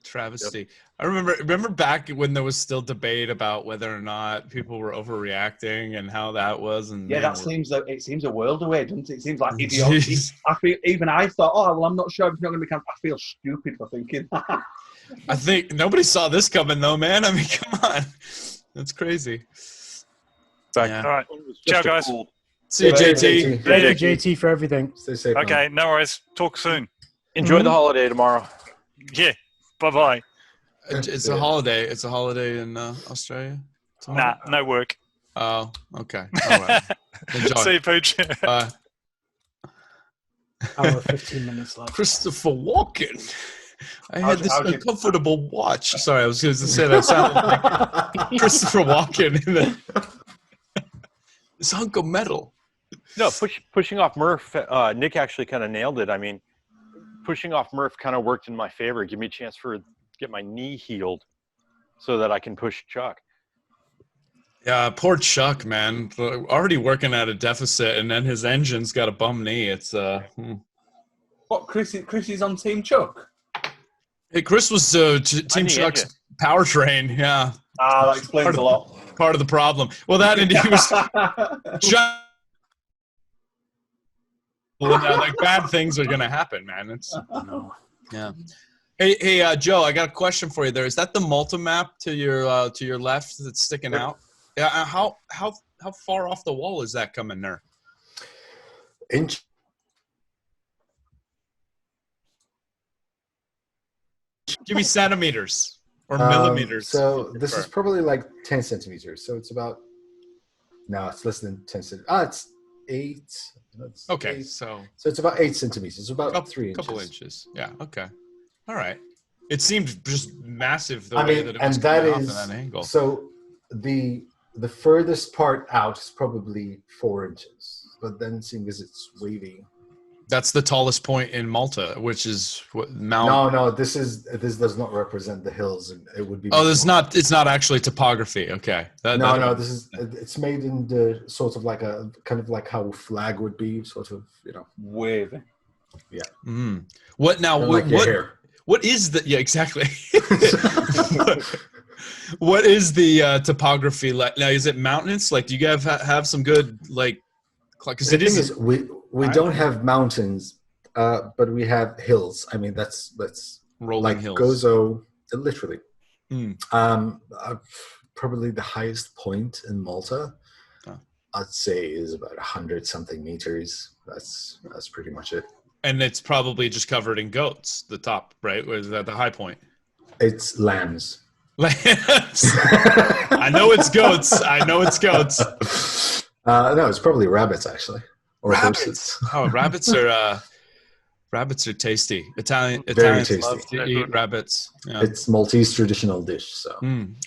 travesty. Yep. I remember back when there was still debate about whether or not people were overreacting and how that was. And yeah, that seems like it seems a world away, doesn't it? It seems like idiotic. I feel I thought, well, I'm not sure if it's not going to become. I feel stupid for thinking that. I think nobody saw this coming though, man. I mean, come on, that's crazy. Yeah. All right, ciao, guys. See you, JT. Thank you, JT, for everything. Stay safe. Okay, no worries. Talk soon. Enjoy the holiday tomorrow. Yeah. Bye-bye. It's a holiday. It's a holiday in Australia. Nah, no work. Oh, okay. All right. Enjoy. See you, Pooch. Bye. Hour 15 minutes left. Christopher Walken. I had this uncomfortable watch. Sorry, I was going to say that sounded like Christopher Walken. This hunk of metal. No, pushing off Murph. Nick actually kind of nailed it. I mean, pushing off Murph kind of worked in my favor. Give me a chance to get my knee healed so that I can push Chuck. Yeah, poor Chuck, man. Already working at a deficit, and then his engine's got a bum knee. It's What, Chris is on Team Chuck? Hey, Chris was Team Chuck's powertrain. Yeah. That explains a lot. Part of the problem. Well, that and he was Chuck. Like bad things are gonna happen, man. It's yeah. Hey, Joe, I got a question for you. There is that the multi-map to your left that's sticking out? Yeah. How far off the wall is that coming there? Inch. Give me centimeters or millimeters. So this is probably like 10 centimeters. So it's about. No, it's less than 10 centimeters. 8. Okay, 8. so it's about 8 centimeters. It's about 3 inches. Couple inches. Yeah. Okay. All right. It seemed just massive the I way mean, that it and was that coming off is in that angle. so the furthest part out is probably 4 inches, but then seeing as it's wavy. That's the tallest point in Malta, which is what Mount. No, this does not represent the hills, and it would be. Oh, it's not actually topography. Okay. No, it's made in the sort of like a kind of like how a flag would be, sort of, waving. Yeah. Mm. What now? Like your hair. What is the? Yeah, exactly. What is the topography like? Now, is it mountainous? Like, do you guys have some good like? Because the thing is, we don't have mountains, but we have hills. I mean, that's rolling like hills. Gozo, literally. Mm. Probably the highest point in Malta, I'd say, is about 100-something meters. That's pretty much it. And it's probably just covered in goats. The top, right? Or is that the high point? It's lambs. Lambs. I know it's goats. No, it's probably rabbits, actually, or horses. Oh, rabbits are tasty. Italians tasty. love to eat rabbits. Yeah. It's Maltese traditional dish. So,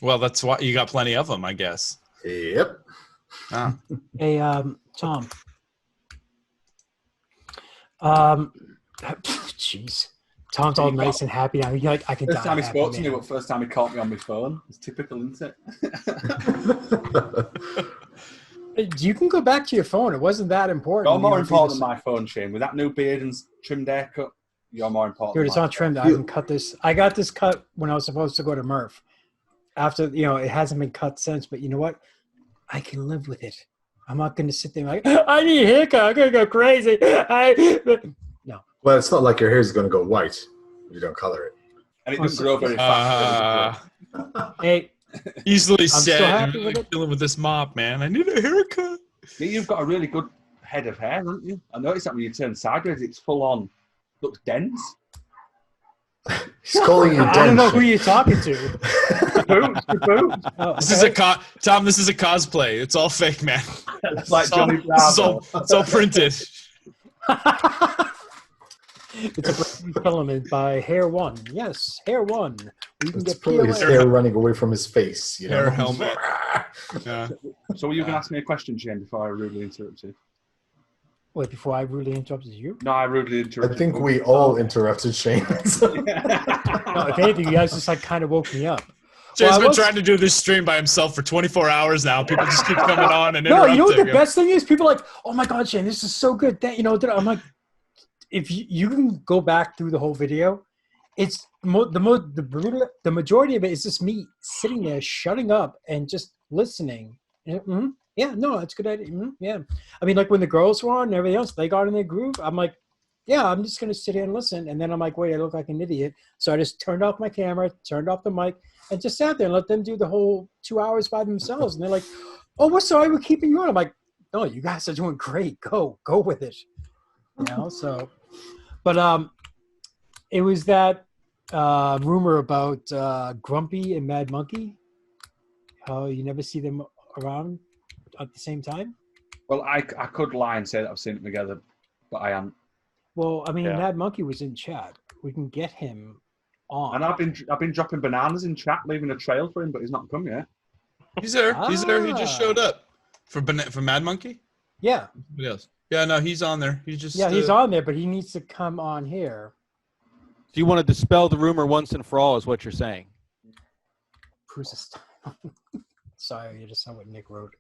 well, that's why you got plenty of them, I guess. Yep. Ah. Hey, Tom. Jeez. Tom's all nice and happy now. He's like, I can die. First time he happy, spoke to me, man. but first time he caught me on my phone. It's typical, isn't it? You can go back to your phone. It wasn't that important. You're more important than my phone, Shane. With that new beard and trimmed haircut, you're more important. Dude, it's not trimmed. I can cut this. I got this cut when I was supposed to go to Murph. After, it hasn't been cut since, but you know what? I can live with it. I'm not going to sit there like, I need a haircut. I'm going to go crazy. No. Well, it's not like your hair is going to go white. You don't color it. And it doesn't grow very fast. Hey. Easily said. so happy with it. Dealing with this mop, man. I need a haircut. You've got a really good head of hair, haven't you? I noticed that when you turn sideways, it's full on. Looks dense. He's calling you dense. I don't know who you're talking to. This is Tom. This is a cosplay. It's all fake, man. It's like Johnny Bravo. It's all printed. It's a brand new filament by Hair One. Yes, Hair One. You can get probably his hair running away from his face. Hair helmet. Yeah. So were you going to ask me a question, Shane, before I rudely interrupted? Wait, before I rudely interrupted you? No, I rudely interrupted. I think we all interrupted Shane. No, if anything, you guys just kind of woke me up. Shane's been trying to do this stream by himself for 24 hours now. People just keep coming on and No, interrupting. you know what the best thing is? People are like, oh my God, Shane, this is so good. I'm like, if you can go back through the whole video, it's the majority of it is just me sitting there, shutting up and just listening. Yeah, no, that's a good idea. Yeah. I mean, like when the girls were on and everything else, they got in their groove. I'm like, yeah, I'm just going to sit here and listen. And then I'm like, wait, I look like an idiot. So I just turned off my camera, turned off the mic, and just sat there and let them do the whole 2 hours by themselves. And they're like, oh, we're sorry we're keeping you on. I'm like, no, you guys are doing great. Go with it. So, but it was that rumor about Grumpy and Mad Monkey, how you never see them around at the same time. Well, I could lie and say that I've seen them together, but I am. Well, I mean, Mad Monkey was in chat. We can get him on. And I've been dropping bananas in chat, leaving a trail for him, but he's not come yet. He's there. He's there. He just showed up for Mad Monkey. Yeah. Yes. Yeah. No, he's on there. He just. Yeah, he's on there, but he needs to come on here. So you want to dispel the rumor once and for all, is what you're saying? Prusa style. Sorry, you just saw what Nick wrote.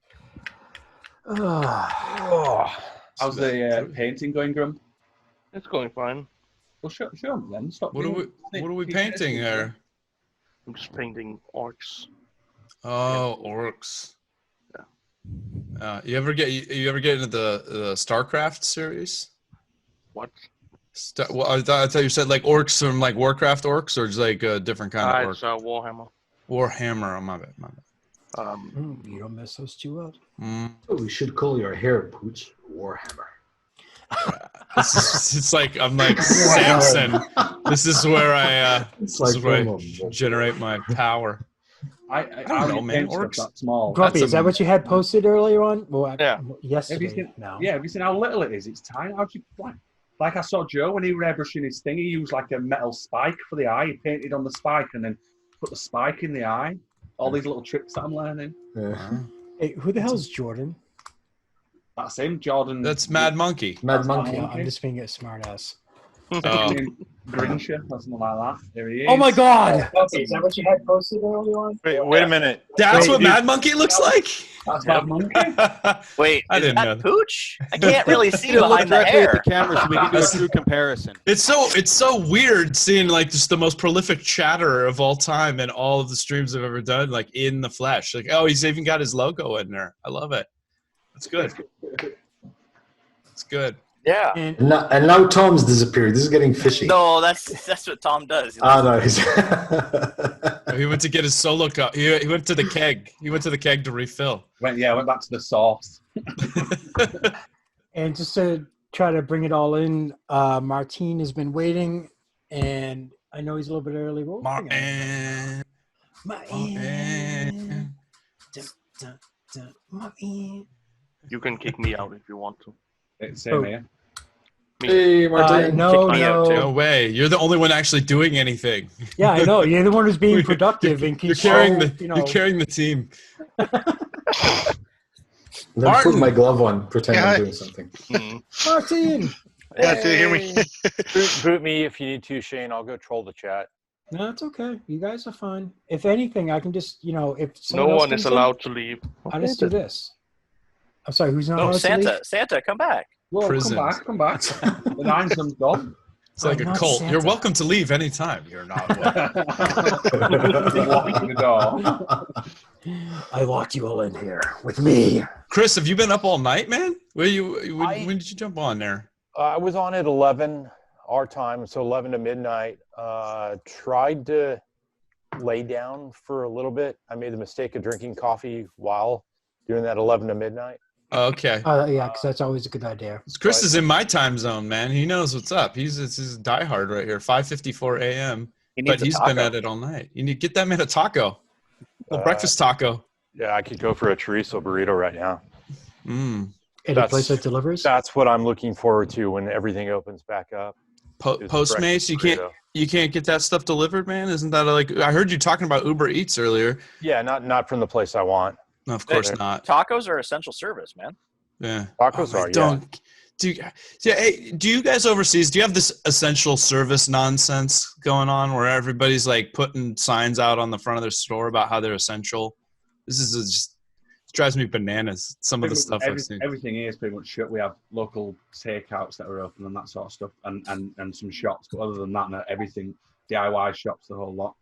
How's the painting going, Grump? It's going fine. Well, show them then. Stop. What are we painting there? I'm just painting orcs. Oh, orcs. Yeah. You ever get into the StarCraft series? What? Well, I thought you said like orcs from like Warcraft orcs, or just like a different kind of orc. It's Warhammer. Warhammer. My bad. You don't mess those two up. So we should call your hair pooch Warhammer. It's like I'm like Samson. This is where I generate my power. I don't know, man. Stuff Orcs. that small. Grumpy, That's is that what you had posted earlier on? Well, Yeah. yesterday. Have you seen, now. Yeah, have you seen how little it is? It's tiny. How do you like I saw Joe when he was airbrushing his thing. He used like a metal spike for the eye. He painted on the spike and then put the spike in the eye. All these little tricks that I'm learning. Yeah. Hey, who the hell is Jordan? That's him, Jordan. That's Mad Monkey. Mad That's Monkey. Yeah, I'm just being a smart ass. Oh. Grincher or something like that. There he is. Oh my God! Okay, is that what you had posted earlier on? Wait a minute. That's Wait, what dude. Mad Monkey looks like? That's Mad Monkey. Wait, I is didn't that know that. Pooch? I can't really see Look behind the directly at hair. the camera so we can do a true comparison. It's so weird seeing like just the most prolific chatter of all time and all of the streams I've ever done, like in the flesh. Like, oh, he's even got his logo in there. I love it. That's good. It's good. Yeah. And And now Tom's disappeared. This is getting fishy. No, that's what Tom does. He Oh, likes- no. He went to get his solo cup. He went to the keg. He went to the keg to refill. Went back to the sauce. And just to try to bring it all in, Martine has been waiting, and I know he's a little bit early. Martin. Martin. Martin. You can kick me out if you want to. Same here. Hey, Martin. No, Kick me out, no. No way. You're the only one actually doing anything. Yeah, I know. You're the one who's being productive and You're keeps carrying all, the you know. you're carrying the team. Then put Martin. my glove on, pretend Yeah. I'm doing something. Martin. Yeah, do you hear me? Boot me if you need to, Shane. I'll go troll the chat. No, it's okay. You guys are fine. If anything, I can just, if No someone else one is comes in, allowed to leave. I'll just do this. I'm sorry, who's not Oh, allowed to Santa, leave? Santa, come back. Whoa, Prisons. come back. The nine's them gone. It's like I'm a not cult. Santa. You're welcome to leave anytime. You're not welcome. Walking the door. I locked you all in here with me. Chris, have you been up all night, man? When did you jump on there? I was on at 11 our time, so 11 to midnight. Tried to lay down for a little bit. I made the mistake of drinking coffee while doing that 11 to midnight. Okay. Yeah, because that's always a good idea. Chris is in my time zone, man. He knows what's up. He's diehard right here. 5:54 a.m. But he's been at it all night. You need to get that man a taco, a breakfast taco. Yeah, I could go for a chorizo burrito right now. Any place that delivers? That's what I'm looking forward to when everything opens back up. Postmates, you can't get that stuff delivered, man. Isn't that I heard you talking about Uber Eats earlier. Yeah, not from the place I want. No, of course not. Tacos are essential service, man. Yeah, tacos are. Don't. Hey, do you guys overseas? Do you have this essential service nonsense going on where everybody's like putting signs out on the front of their store about how they're essential? This is just it drives me bananas. Some of the stuff I've seen. Everything here is pretty much shut. We have local takeouts that are open and that sort of stuff, and some shops. But other than that, no, everything DIY shops, the whole lot.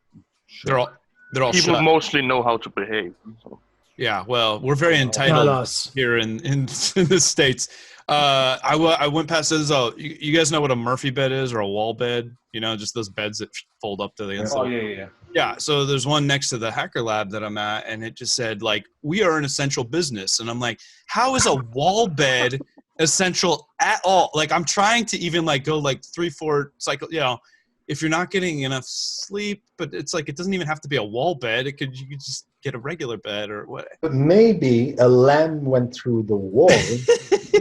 Shut. They're all People shut. mostly know how to behave. So. Yeah, well, we're very entitled here in the States. I went past this. You guys know what a Murphy bed is or a wall bed? You know, just those beds that fold up to the inside. Oh, yeah. Yeah, so there's one next to the hacker lab that I'm at, and it just said, like, we are an essential business. And I'm like, how is a wall bed essential at all? Like, I'm trying to even, like, go, like, 3-4 cycle, if you're not getting enough sleep, but it's like it doesn't even have to be a wall bed. You could just get a regular bed or what. But maybe a lamb went through the wall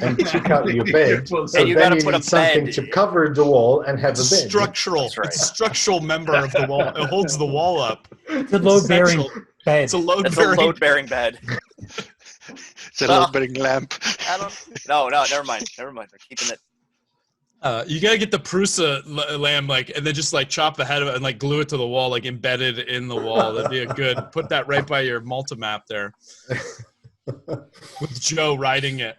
and took out your bed. So And you then gotta you put a need something bed. to cover the wall and have It's a bed. structural. That's right. It's a structural member of the wall. It holds the wall up. It's a load-bearing essential. bed. It's a It's a load-bearing bed. It's a load-bearing lamp. No, never mind. We're keeping it. You gotta get the Prusa lamb, and then just like chop the head of it and like glue it to the wall, like embedded in the wall. That'd be a good. Put that right by your multi-map there, with Joe riding it.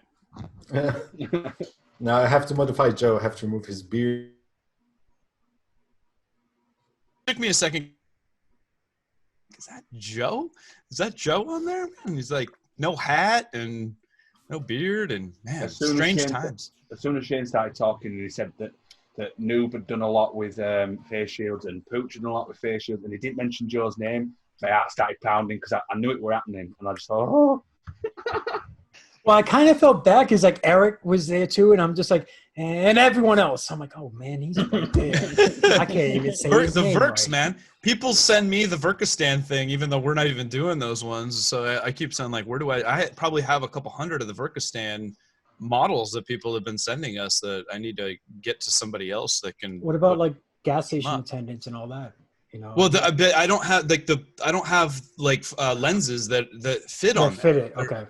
Now I have to modify Joe. I have to remove his beard. Took me a second. Is that Joe? Is that Joe on there? Man, he's like no hat and no beard, and man, strange times. As soon as Shane started talking, and he said that Noob had done a lot with face shields and Pooch had done a lot with face shields, and he didn't mention Joe's name. My heart started pounding because I knew it were happening, and I just thought, oh. Well, I kind of felt bad because like Erik was there too, and I'm just like, and everyone else. I'm like, oh man, he's right there. I can't even say his The name Verks, right. man. People send me the Verkistan thing, even though we're not even doing those ones. So I keep saying, like, where do I probably have a couple hundred of the Verkistan models that people have been sending us that I need to get to somebody else that can. What about like gas station attendants and all that? You know. Well, I don't have lenses that fit on. Fit it. Okay.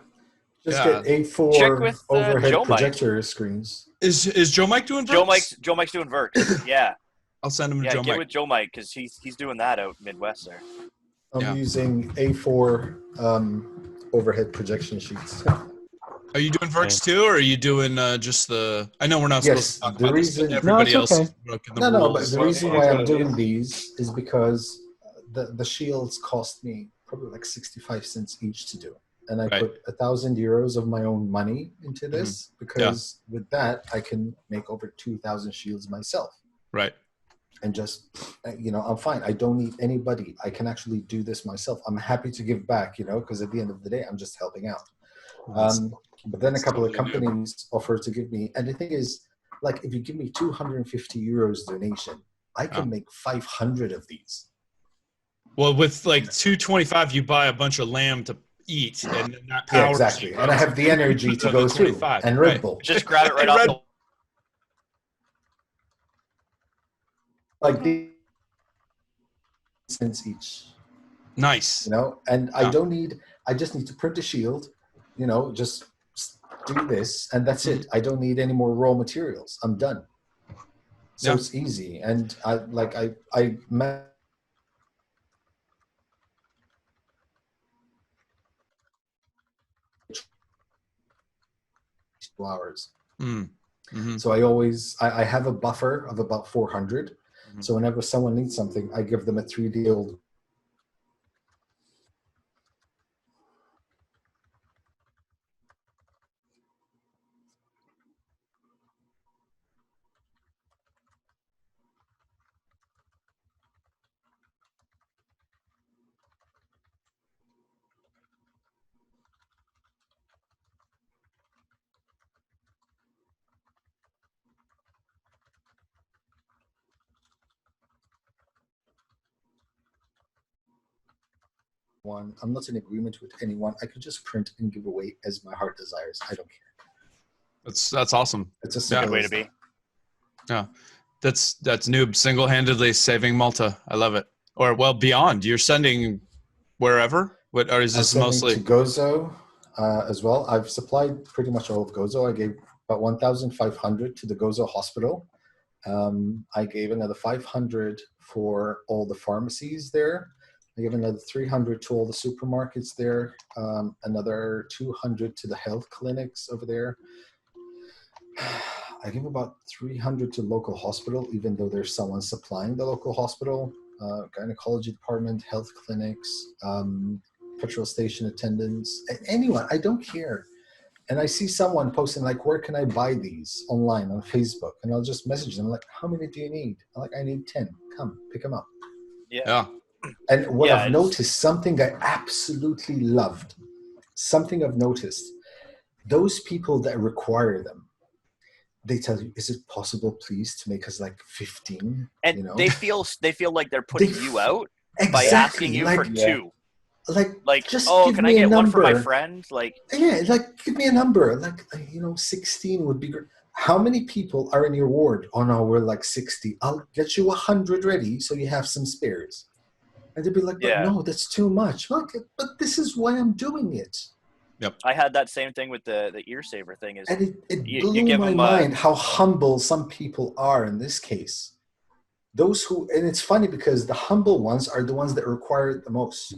Just get A4 Check with overhead Joe Mike. projector screens. Is Joe Mike doing Verks? Joe Mike's doing Verks. Yeah. I'll send him to Joe Mike. Get with Joe Mike because he's doing that out Midwest there. I'm using A4 overhead projection sheets. Are you doing Verks too, or are you doing just the? I know we're not supposed to talk about this, but everybody else is broken the rules. But the reason why I'm doing these is because the shields cost me probably like 65 cents each to do, and I put 1,000 euros of my own money into this because with that I can make over 2,000 shields myself. Right. And just, I'm fine. I don't need anybody. I can actually do this myself. I'm happy to give back, because at the end of the day, I'm just helping out. But then a couple of companies offer to give me, and the thing is, like, if you give me 250 euros donation, I can make 500 of these. Well, with like 225, you buy a bunch of lamb to eat, and then that powers exactly. you. And I have the energy to go through. And Red Bull. Just grab it right off the. Like the cents each. Nice. And I don't need. I just need to print a shield. Just do this, and that's it. I don't need any more raw materials. I'm done. So it's easy, and I hours. So I have a buffer of about 400. So whenever someone needs something, I give them a 3D old. I'm not in agreement with anyone. I could just print and give away as my heart desires. I don't care. That's awesome. It's a good way to be. Yeah, that's noob single-handedly saving Malta. I love it. Or beyond. You're sending wherever. Or is this mostly to Gozo as well? I've supplied pretty much all of Gozo. I gave about 1,500 to the Gozo hospital. I gave another 500 for all the pharmacies there. I gave another 300 to all the supermarkets there, another 200 to the health clinics over there. I give about 300 to local hospital, even though there's someone supplying the local hospital, gynecology department, health clinics, petrol station attendants, anyone. I don't care. And I see someone posting like, where can I buy these online on Facebook? And I'll just message them like, how many do you need? I'm like, I need 10. Come, pick them up. Yeah. And what I've noticed, something I absolutely loved, something I've noticed, those people that require them, they tell you, is it possible, please, to make us like 15? And they feel like they're putting you out by asking you for 2. Like just can I get one for my friend? Like, give me a number. Like, 16 would be great. How many people are in your ward? Oh no, we're like 60. I'll get you 100 ready so you have some spares. And they'd be like, no, that's too much. Like, but this is why I'm doing it. Yep. I had that same thing with the ear saver thing. Is and it blew my mind how humble some people are in this case. Those who, and it's funny because the humble ones are the ones that require it the most.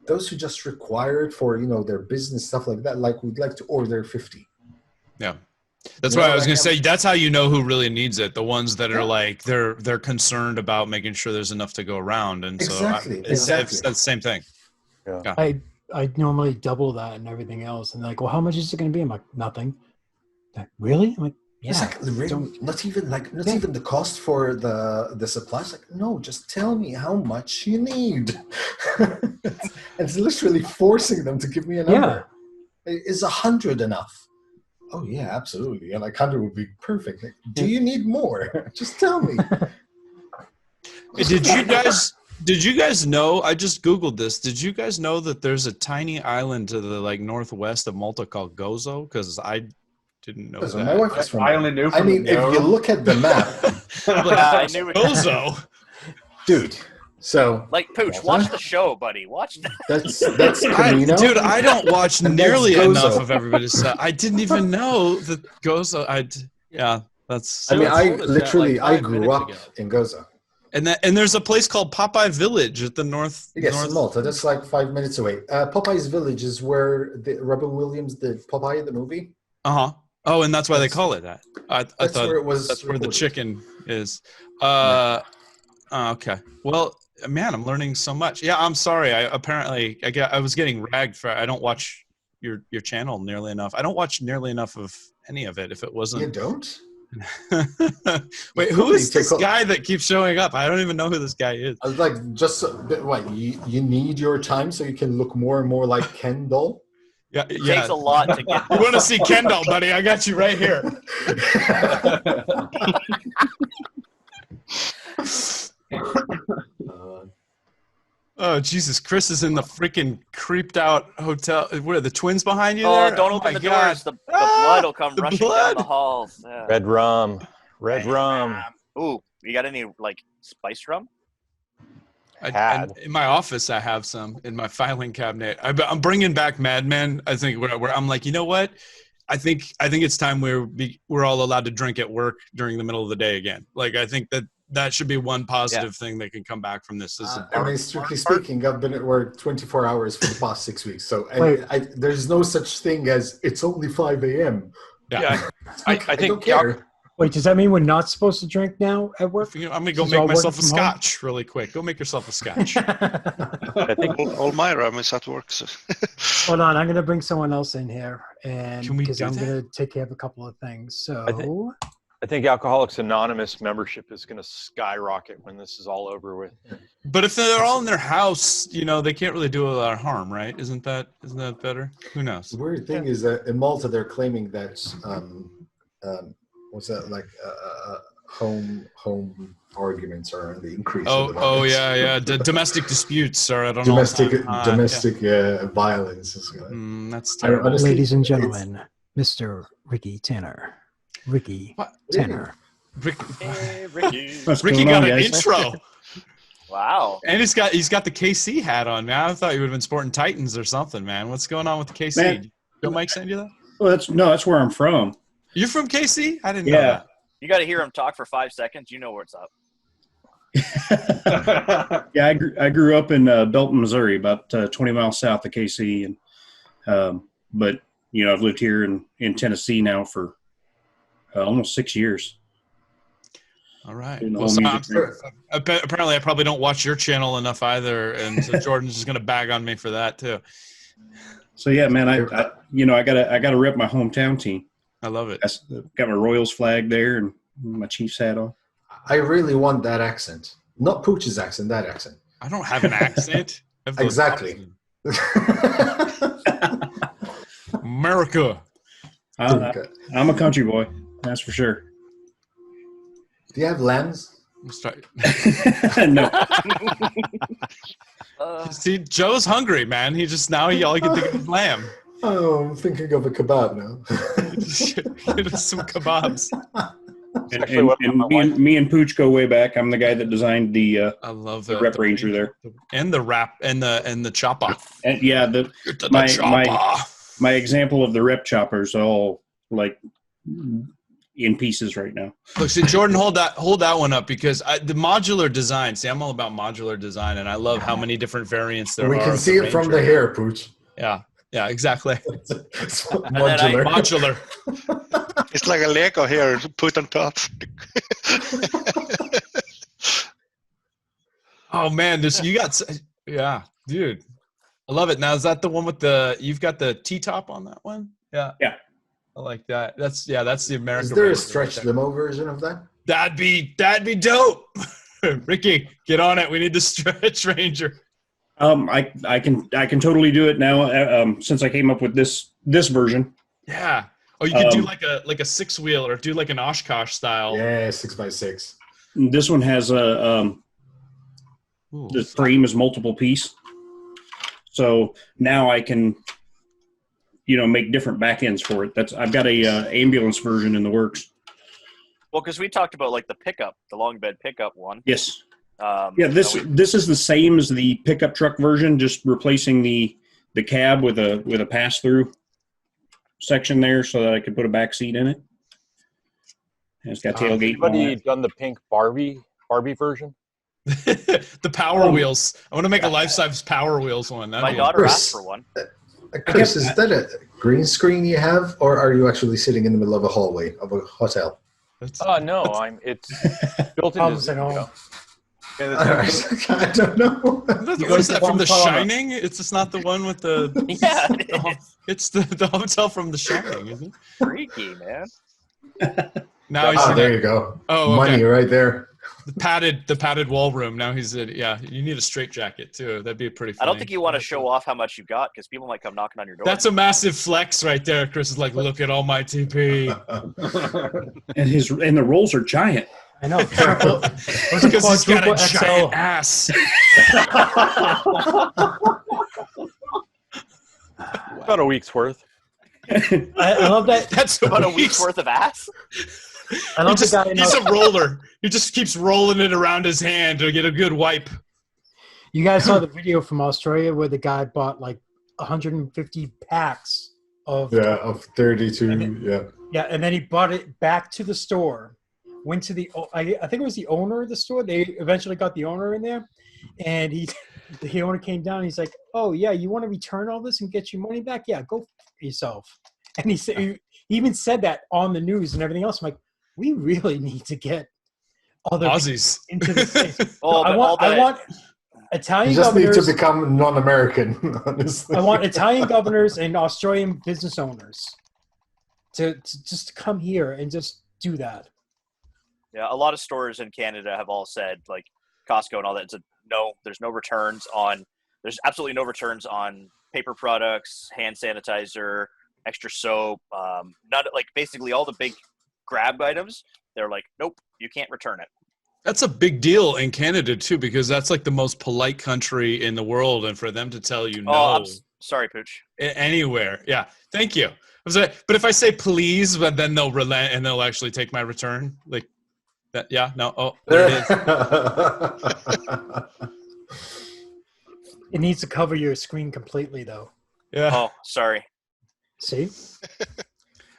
Those who just require it for their business stuff like that, like we'd like to order 50. Yeah. That's why I was going to say, that's how you know who really needs it. The ones that are like, they're concerned about making sure there's enough to go around. And exactly. It's the same thing. Yeah. I normally double that and everything else. And they're like, well, how much is it going to be? I'm like, nothing. Like, really? I'm like, yeah. It's like, not even the cost for the supplies. Like, no, just tell me how much you need. It's literally forcing them to give me a number. Is 100 enough? Oh yeah, absolutely. And like 100 would be perfect. Like, do you need more? Just tell me. Did you guys know? I just googled this. Did you guys know that there's a tiny island to the northwest of Malta called Gozo? Because I didn't know that. My wife is from. I only knew. I mean, if you look at the map, I knew it. Gozo, dude. So like Pooch, watch the show, buddy. Watch that. That's Camino. Dude, I don't watch nearly enough of everybody's stuff. I didn't even know that Gozo. That's. I mean, I like grew up in Gozo. And there's a place called Popeye Village at the north. Yes, in Malta. That's like 5 minutes away. Popeye's Village is where Robin Williams did Popeye the movie. Oh, and that's why they call it that. I thought where it was that's where the chicken is. Okay. Well, man, I'm learning so much. Yeah, I'm sorry. I was getting ragged for I don't watch your channel nearly enough. I don't watch nearly enough of any of it. If it wasn't, you don't. Wait, who is this guy that keeps showing up? I don't even know who this guy is. I was like, just what you need your time so you can look more and more like Ken doll. Yeah, it takes a lot to get. You want to see Ken doll, buddy? I got you right here. Oh Jesus! Chris is in the freaking creeped out hotel. What are the twins behind you there? Don't open the doors. The blood will come rushing down the halls. Yeah. Red rum. Ooh, you got any like spiced rum? In my office, I have some in my filing cabinet. I'm bringing back Mad Men. I think where I'm like, you know what? I think it's time we're all allowed to drink at work during the middle of the day again. Like I think that should be one positive thing that can come back from this. I mean, strictly speaking, I've been at work 24 hours for the past 6 weeks. So there's no such thing as it's only 5 a.m. Yeah, I think. don't care. Wait, does that mean we're not supposed to drink now at work? I'm gonna go make myself a scotch really quick. Go make yourself a scotch. I think all my rum is at work. So. Hold on, I'm gonna bring someone else in here, and because I'm that? gonna take care of a couple of things. So I think Alcoholics Anonymous membership is going to skyrocket when this is all over with. But if they're all in their house, they can't really do a lot of harm, right? Isn't that better? Who knows? The weird thing is that in Malta they're claiming that what's that like home arguments are on the increase. Yeah. Domestic disputes are domestic violence. That's terrible. Honestly, ladies and gentlemen, Mr. Ricky Tanner. Ricky Tanner. Ricky got an intro. Wow. And he's got the KC hat on, man. I thought you would have been sporting Titans or something, man. What's going on with the KC? Man. Did Mike send you that? Well, that's where I'm from. You're from KC? I didn't know that. You got to hear him talk for 5 seconds. You know what's up. Yeah, I grew up in Belton, Missouri, about 20 miles south of KC, and but I've lived here in Tennessee now for almost 6 years. All right. Well, apparently, I probably don't watch your channel enough either, and so Jordan's just gonna bag on me for that too. So yeah, man, I gotta rep my hometown team. I love it. Got my Royals flag there and my Chiefs hat on. I really want that accent, not Pooch's accent. That accent. I don't have an accent. Exactly. America. I'm a country boy. That's for sure. Do you have lambs? No. See, Joe's hungry, man. All he can think of is lamb. Oh, I'm thinking of a kebab now. Get us some kebabs. And me and Pooch go way back. I'm the guy that designed the I love the Rep Ranger there, and the wrap and the chopper. And yeah, my example of the Rep chopper is all like in pieces right now. Look, see, Jordan, hold that one up because the modular design. See, I'm all about modular design, and I love how many different variants there are. We can see it from the hair, Pooch. Yeah, exactly. Modular. It's like a Lego here, put on top. Oh man, dude, I love it. Now, is that the one with you've got the T-top on that one? Yeah. I like that. That's the American. Is there a stretch limo version of that? That'd be dope. Ricky, get on it. We need the stretch Ranger. I can totally do it now since I came up with this version. Yeah. Oh, you could do like a 6-wheel or do like an Oshkosh style. Yeah, 6x6. This one has a the frame is multiple piece, so now I can, make different back ends for it. I've got a ambulance version in the works. Well, because we talked about like the long bed pickup one. Yes. This is the same as the pickup truck version, just replacing the cab with a pass through section there, so that I could put a back seat in it. And it's got tailgate. Anybody done the pink Barbie version? The Power Wheels. I want to make a life-size Power Wheels one. My daughter asked for one. Chris, is that a green screen you have, or are you actually sitting in the middle of a hallway of a hotel? No, it's built into the studio. I don't know. What is that from The Shining? It's just not the one with the. Yeah, it's the hotel from The Shining, isn't it? Freaky, man. Now there you go. Oh, okay. Money right there. The padded wall room. Now he's in. Yeah, you need a straight jacket too. That'd be pretty funny. I don't think you want to show off how much you got because people might come knocking on your door. That's a massive flex right there. Chris is like, look at all my TP. and the rolls are giant. I know. Because he's got a giant ass. About a week's worth. I love that. That's about a week's worth of ass. I love the guy. He's a roller. He just keeps rolling it around his hand to get a good wipe. You guys saw the video from Australia where the guy bought like 150 packs of 32. Yeah, and then he brought it back to the store. Went to I think it was the owner of the store. They eventually got the owner in there, and the owner came down. And he's like, "Oh yeah, you want to return all this and get your money back? Yeah, go for yourself." And he even said that on the news and everything else. I'm like, we really need to get other Aussies into the States. Oh, I want Italian You just governors. need to become non-American, honestly. I want Italian governors and Australian business owners to just come here and just do that. Yeah, a lot of stores in Canada have all said, like Costco and all that, there's no returns on, there's absolutely no returns on paper products, hand sanitizer, extra soap, basically all the big grab items. They're like, nope, you can't return it. That's a big deal in Canada too, because that's like the most polite country in the world, and for them to tell you no. Oh, I'm sorry, Pooch. Anywhere, yeah. Thank you. But if I say please, but then they'll relent and they'll actually take my return, like that. Yeah, no. Oh, there it is. It needs to cover your screen completely, though. Yeah. Oh, sorry. See.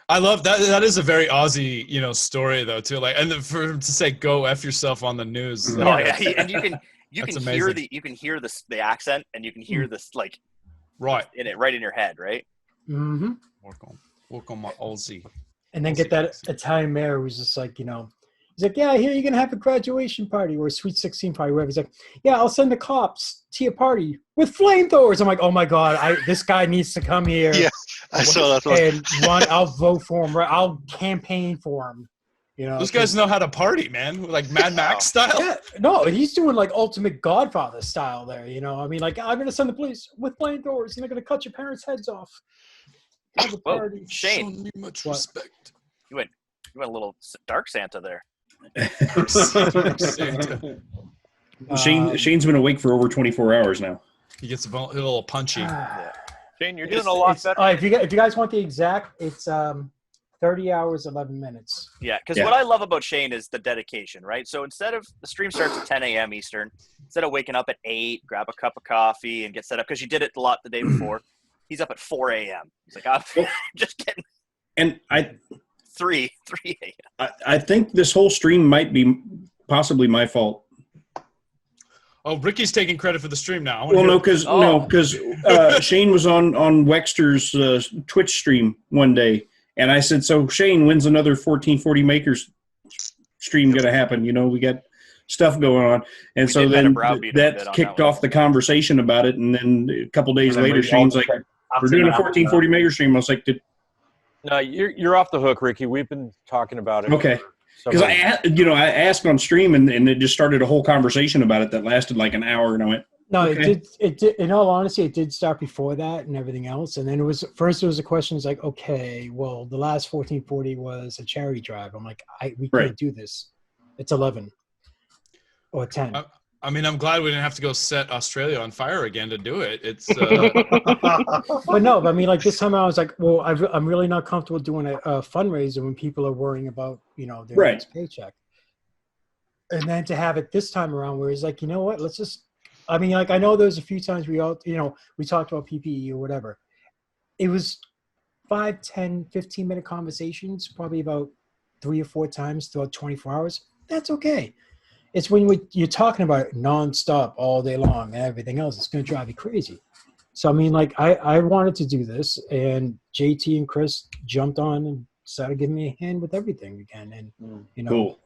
I love that. That is a very Aussie, story though too. Like, and for him to say "go f yourself" on the news. Oh yeah, and you can hear amazing. the accent, and you can hear this right in your head, right? Mm-hmm. Work on my Aussie. And then get that Italian mayor who's just like, he's like, yeah, here you're gonna have a graduation party or a sweet 16 party, whatever. He's like, yeah, I'll send the cops to your party with flamethrowers. I'm like, oh my god, this guy needs to come here. Yeah, I saw that one. And I'll vote for him. Right, I'll campaign for him. Those guys know how to party, man, like Mad Max style. Yeah, no, he's doing like ultimate Godfather style there. I mean, like, I'm gonna send the police with flamethrowers, and they're gonna cut your parents' heads off. Have a party. Shane, show me much respect. You went a little dark Santa there. Shane's been awake for over 24 hours now. He gets a little punchy. Shane, you're doing a lot better. If you guys want the exact, it's 30 hours, 11 minutes. Yeah, because what I love about Shane is the dedication, right? So instead of the stream starts at 10 a.m. Eastern, instead of waking up at 8, grab a cup of coffee and get set up, because you did it a lot the day before, he's up at 4 a.m. He's like, I'm just getting. And 3 a.m. I think this whole stream might be possibly my fault. Oh, Ricky's taking credit for the stream now. Because Shane was on Wexter's Twitch stream one day, and I said, "So Shane, when's another 1440 Makers stream going to happen? We got stuff going on." And so then that kicked off the conversation about it, and then a couple days later, Shane's like, "We're doing a 1440 Maker stream." I was like, No, you're off the hook, Ricky. We've been talking about it. Okay. Because I asked on stream, and it just started a whole conversation about it that lasted like an hour, and I went, No, Okay. it did. In all honesty, it did start before that and everything else. And then it was a question. It's like, okay, well, the last 1440 was a charity drive. I'm like, we Right. can't do this. It's 11 or 10. I mean, I'm glad we didn't have to go set Australia on fire again to do it. It's But no, I mean, like this time I was like, well, I'm really not comfortable doing a fundraiser when people are worrying about, their Right. next paycheck. And then to have it this time around where it's like, you know what, let's just, I mean, like, I know there's a few times we talked about PPE or whatever. It was 5, 10, 15-minute conversations, probably about 3 or 4 times throughout 24 hours. That's okay. It's when you're talking about it nonstop all day long and everything else, it's going to drive you crazy. So, I mean, like, I wanted to do this, and JT and Chris jumped on and started giving me a hand with everything again. And, Cool.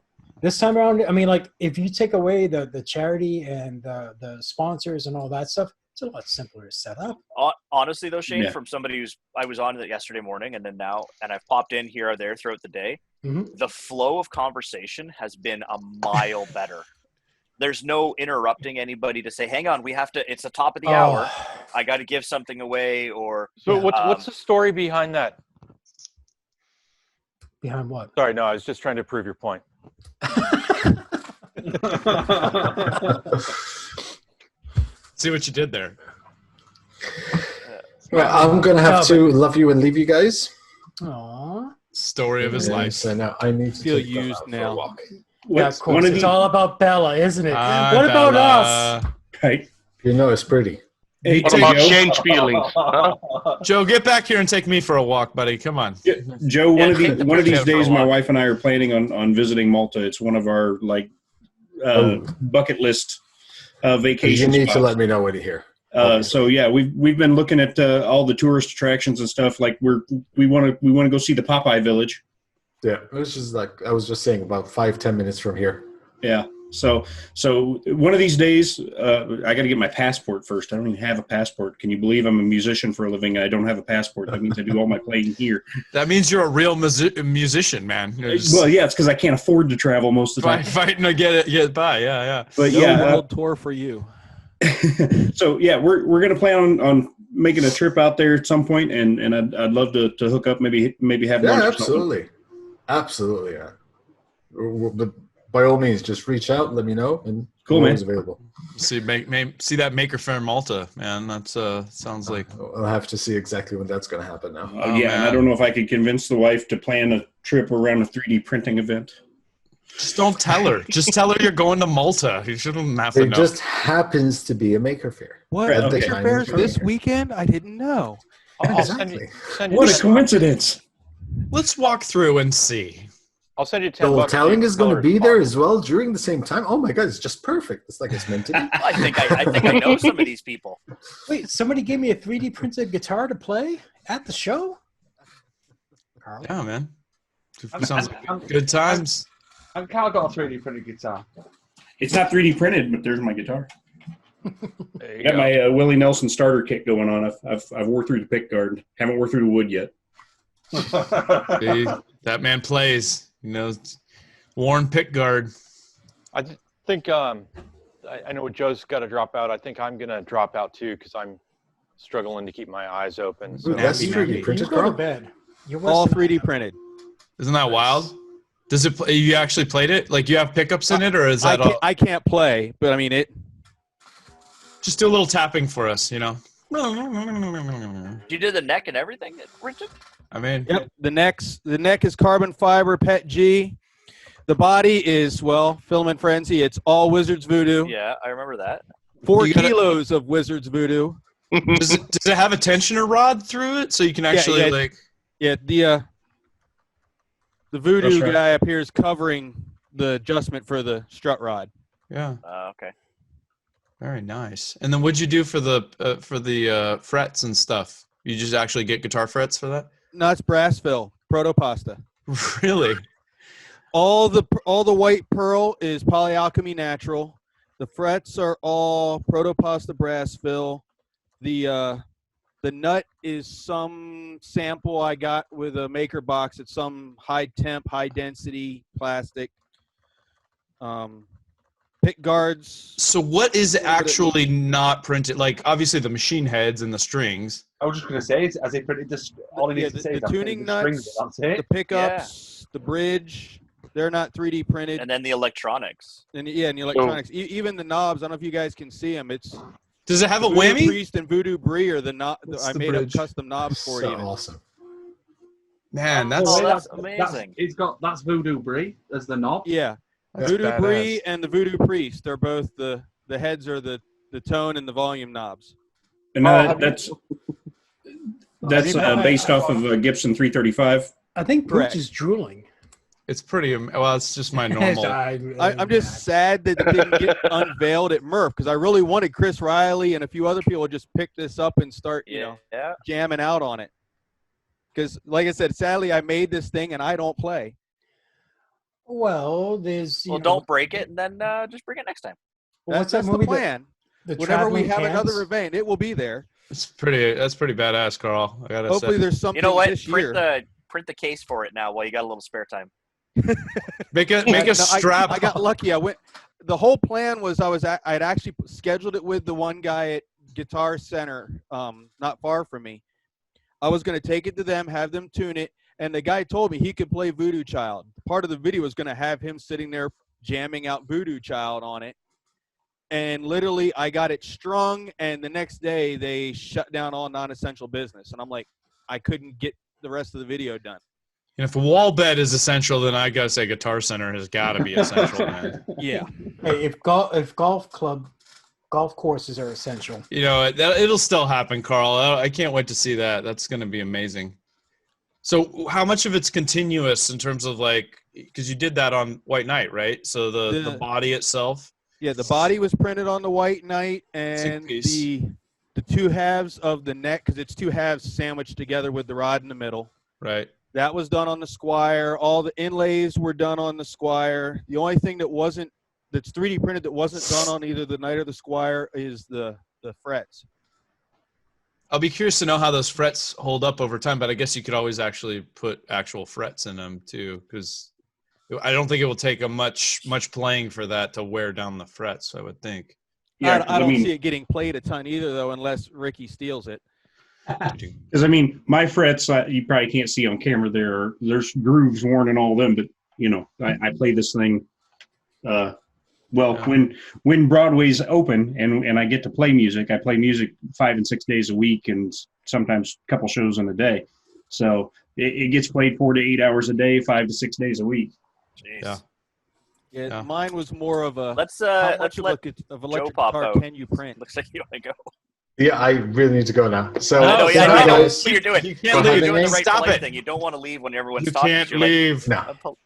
This time around, I mean, like, if you take away the charity and the sponsors and all that stuff, it's a lot simpler to set up. Honestly, though, Shane, Yeah. from somebody I was on it yesterday morning and then now, and I've popped in here or there throughout the day, the flow of conversation has been a mile better. There's no interrupting anybody to say, hang on, it's the top of the hour. I got to give something away or. So what's the story behind that? Behind what? Sorry, no, I was just trying to prove your point. See what you did there. Well, I'm gonna have to love you and leave you guys. Aww. Story of his life. So now I need to Feel take Bella used out for now. a walk. Yeah, of course. It's all about Bella, isn't it? Hi, What about Bella. us? Right. You know it's pretty. Hey, What about Shane's feelings? Huh? Joe, get back here and take me for a walk, buddy. Come on. Joe, one of these For a days, my walk. wife and I are planning on visiting Malta. It's one of our bucket list vacation You need spots. to let me know when you're here. So yeah, we've been looking at all the tourist attractions and stuff. Like we want to go see the Popeye Village. Yeah, it was just like I was just saying, about 5-10 minutes from here. Yeah. So one of these days, I got to get my passport first. I don't even have a passport. Can you believe I'm a musician for a living? I don't have a passport. That means I do all my playing here. That means you're a real musician, man. You're just Well, yeah, it's because I can't afford to travel most of the time. fighting to get by. Yeah. But No yeah, world tour for you. so yeah, we're gonna plan on making a trip out there at some point, and I'd love to hook up, maybe have lunch. Yeah, or something. absolutely, yeah. But by all means, just reach out, let me know, and Cool, I'm man. always available. See that Maker Faire Malta, man. That's sounds like I'll have to see exactly when that's going to happen now. Oh, yeah, and I don't know if I could convince the wife to plan a trip around a 3D printing event. Just don't tell her. Just tell her you're going to Malta. You shouldn't have to It know. just happens to be a Maker Faire. What? At the Maker time Fairs of this Maker. weekend? I didn't know. I'll send you What a coincidence! Let's walk through and see. I'll send you 10 So bucks. Telling is going to Color be spot. there as well during the same time. Oh my god, it's just perfect. It's like it's meant to be. I think I know some of these people. Wait, somebody gave me a 3D printed guitar to play at the show? Carl? Yeah, man. Sounds like good times. I've kind of got a 3D printed guitar. It's not 3D printed, but there's my guitar. There I you got go. my Willie Nelson starter kit going on. I've worked through the pick guard. Haven't worked through the wood yet. See, that man plays. You know, Warren Pickguard. I think I know Joe's got to drop out. I think I'm gonna drop out too because I'm struggling to keep my eyes open. So. Ooh, that's 3D printed, You go to Carl? bed. You're All Western 3D printed. Isn't that wild? Does it? You actually played it? Like you have pickups in it, or is that all? I can't play, but I mean it. Just do a little tapping for us, you know. You did the neck and everything, Richard? I mean, Yep. The neck is carbon fiber PET G. The body is Filament Frenzy. It's all Wizards Voodoo. Yeah, I remember that. 4 You gotta- kilos of Wizards Voodoo. does it have a tensioner rod through it so you can actually yeah. like? Yeah, the Voodoo That's right. guy up here is covering the adjustment for the strut rod. Yeah, Okay. very nice. And then what'd you do for the frets and stuff? You just actually get guitar frets for that? No, it's brass fill, protopasta. Really? All the white pearl is polyalchemy natural. The frets are all protopasta brass fill. The nut is some sample I got with a maker box. It's some high temp, high density plastic. But pick guards. So what is actually not printed? Like obviously the machine heads and the strings. I was just going to say, as they printed all it needs to say the is tuning the strings, nuts, that's it. the pickups, the bridge, they're not 3D printed. And then the electronics. And the electronics. Even the knobs, I don't know if you guys can see them. Does it have a Voodoo whammy? Priest and Voodoo Brie are I made bridge? up custom knobs for it. So Even. awesome. Man, that's amazing. That's Voodoo Brie as the knob. Yeah, That's Voodoo badass. Brie and the Voodoo Priest. They're both the heads are the tone and the volume knobs. And that's based off of a Gibson 335. I think Correct. Pooch is drooling. It's pretty. Well, it's just my normal. I'm just sad that it didn't get unveiled at Murph because I really wanted Chris Riley and a few other people to just pick this up and start, jamming out on it. Because, like I said, sadly, I made this thing and I don't play. Well, there's. Don't break it and then just bring it next time. That's the plan. Whenever we have another event, it will be there. That's pretty badass, Carl. I gotta Hopefully, say. there's something. You know what? This year. Print the case for it now while you got a little spare time. Make a strap. I got lucky. The whole plan was I'd actually scheduled it with the one guy at Guitar Center, not far from me. I was going to take it to them, have them tune it, and the guy told me he could play Voodoo Child. Part of the video was going to have him sitting there jamming out Voodoo Child on it. And literally, I got it strung, and the next day, they shut down all non-essential business. And I'm like, I couldn't get the rest of the video done. And if a wall bed is essential, then I gotta say Guitar Center has got to be essential, man. Yeah. Hey, if golf courses are essential. It'll still happen, Carl. I can't wait to see that. That's gonna be amazing. So, how much of it's continuous in terms of because you did that on White Knight, right? So the body itself. Yeah, the body was printed on the White Knight, and the two halves of the neck, because it's two halves sandwiched together with the rod in the middle. Right. That was done on the Squire. All the inlays were done on the Squire. The only thing that's 3D printed that wasn't done on either the Knight or the Squire is the frets. I'll be curious to know how those frets hold up over time, but I guess you could always actually put actual frets in them too, because I don't think it will take much playing for that to wear down the frets, I would think. Yeah, I don't see it getting played a ton either, though, unless Ricky steals it. Because my frets, you probably can't see on camera. There's grooves worn in all of them, but I play this thing. When Broadway's open and I get to play music, I play music 5 and 6 days a week, and sometimes a couple shows in a day. So it gets played 4 to 8 hours a day, 5 to 6 days a week. Jeez. Yeah, mine was more of a. Let's how much let of Joe electric pop guitar out. can you print? Looks like you want to go. Yeah, I really need to go now. So I know guys, what you're doing. You can't You're leave. doing the right Stop polite it. thing. You don't want to leave when everyone's You talking. can't You're like, leave. no,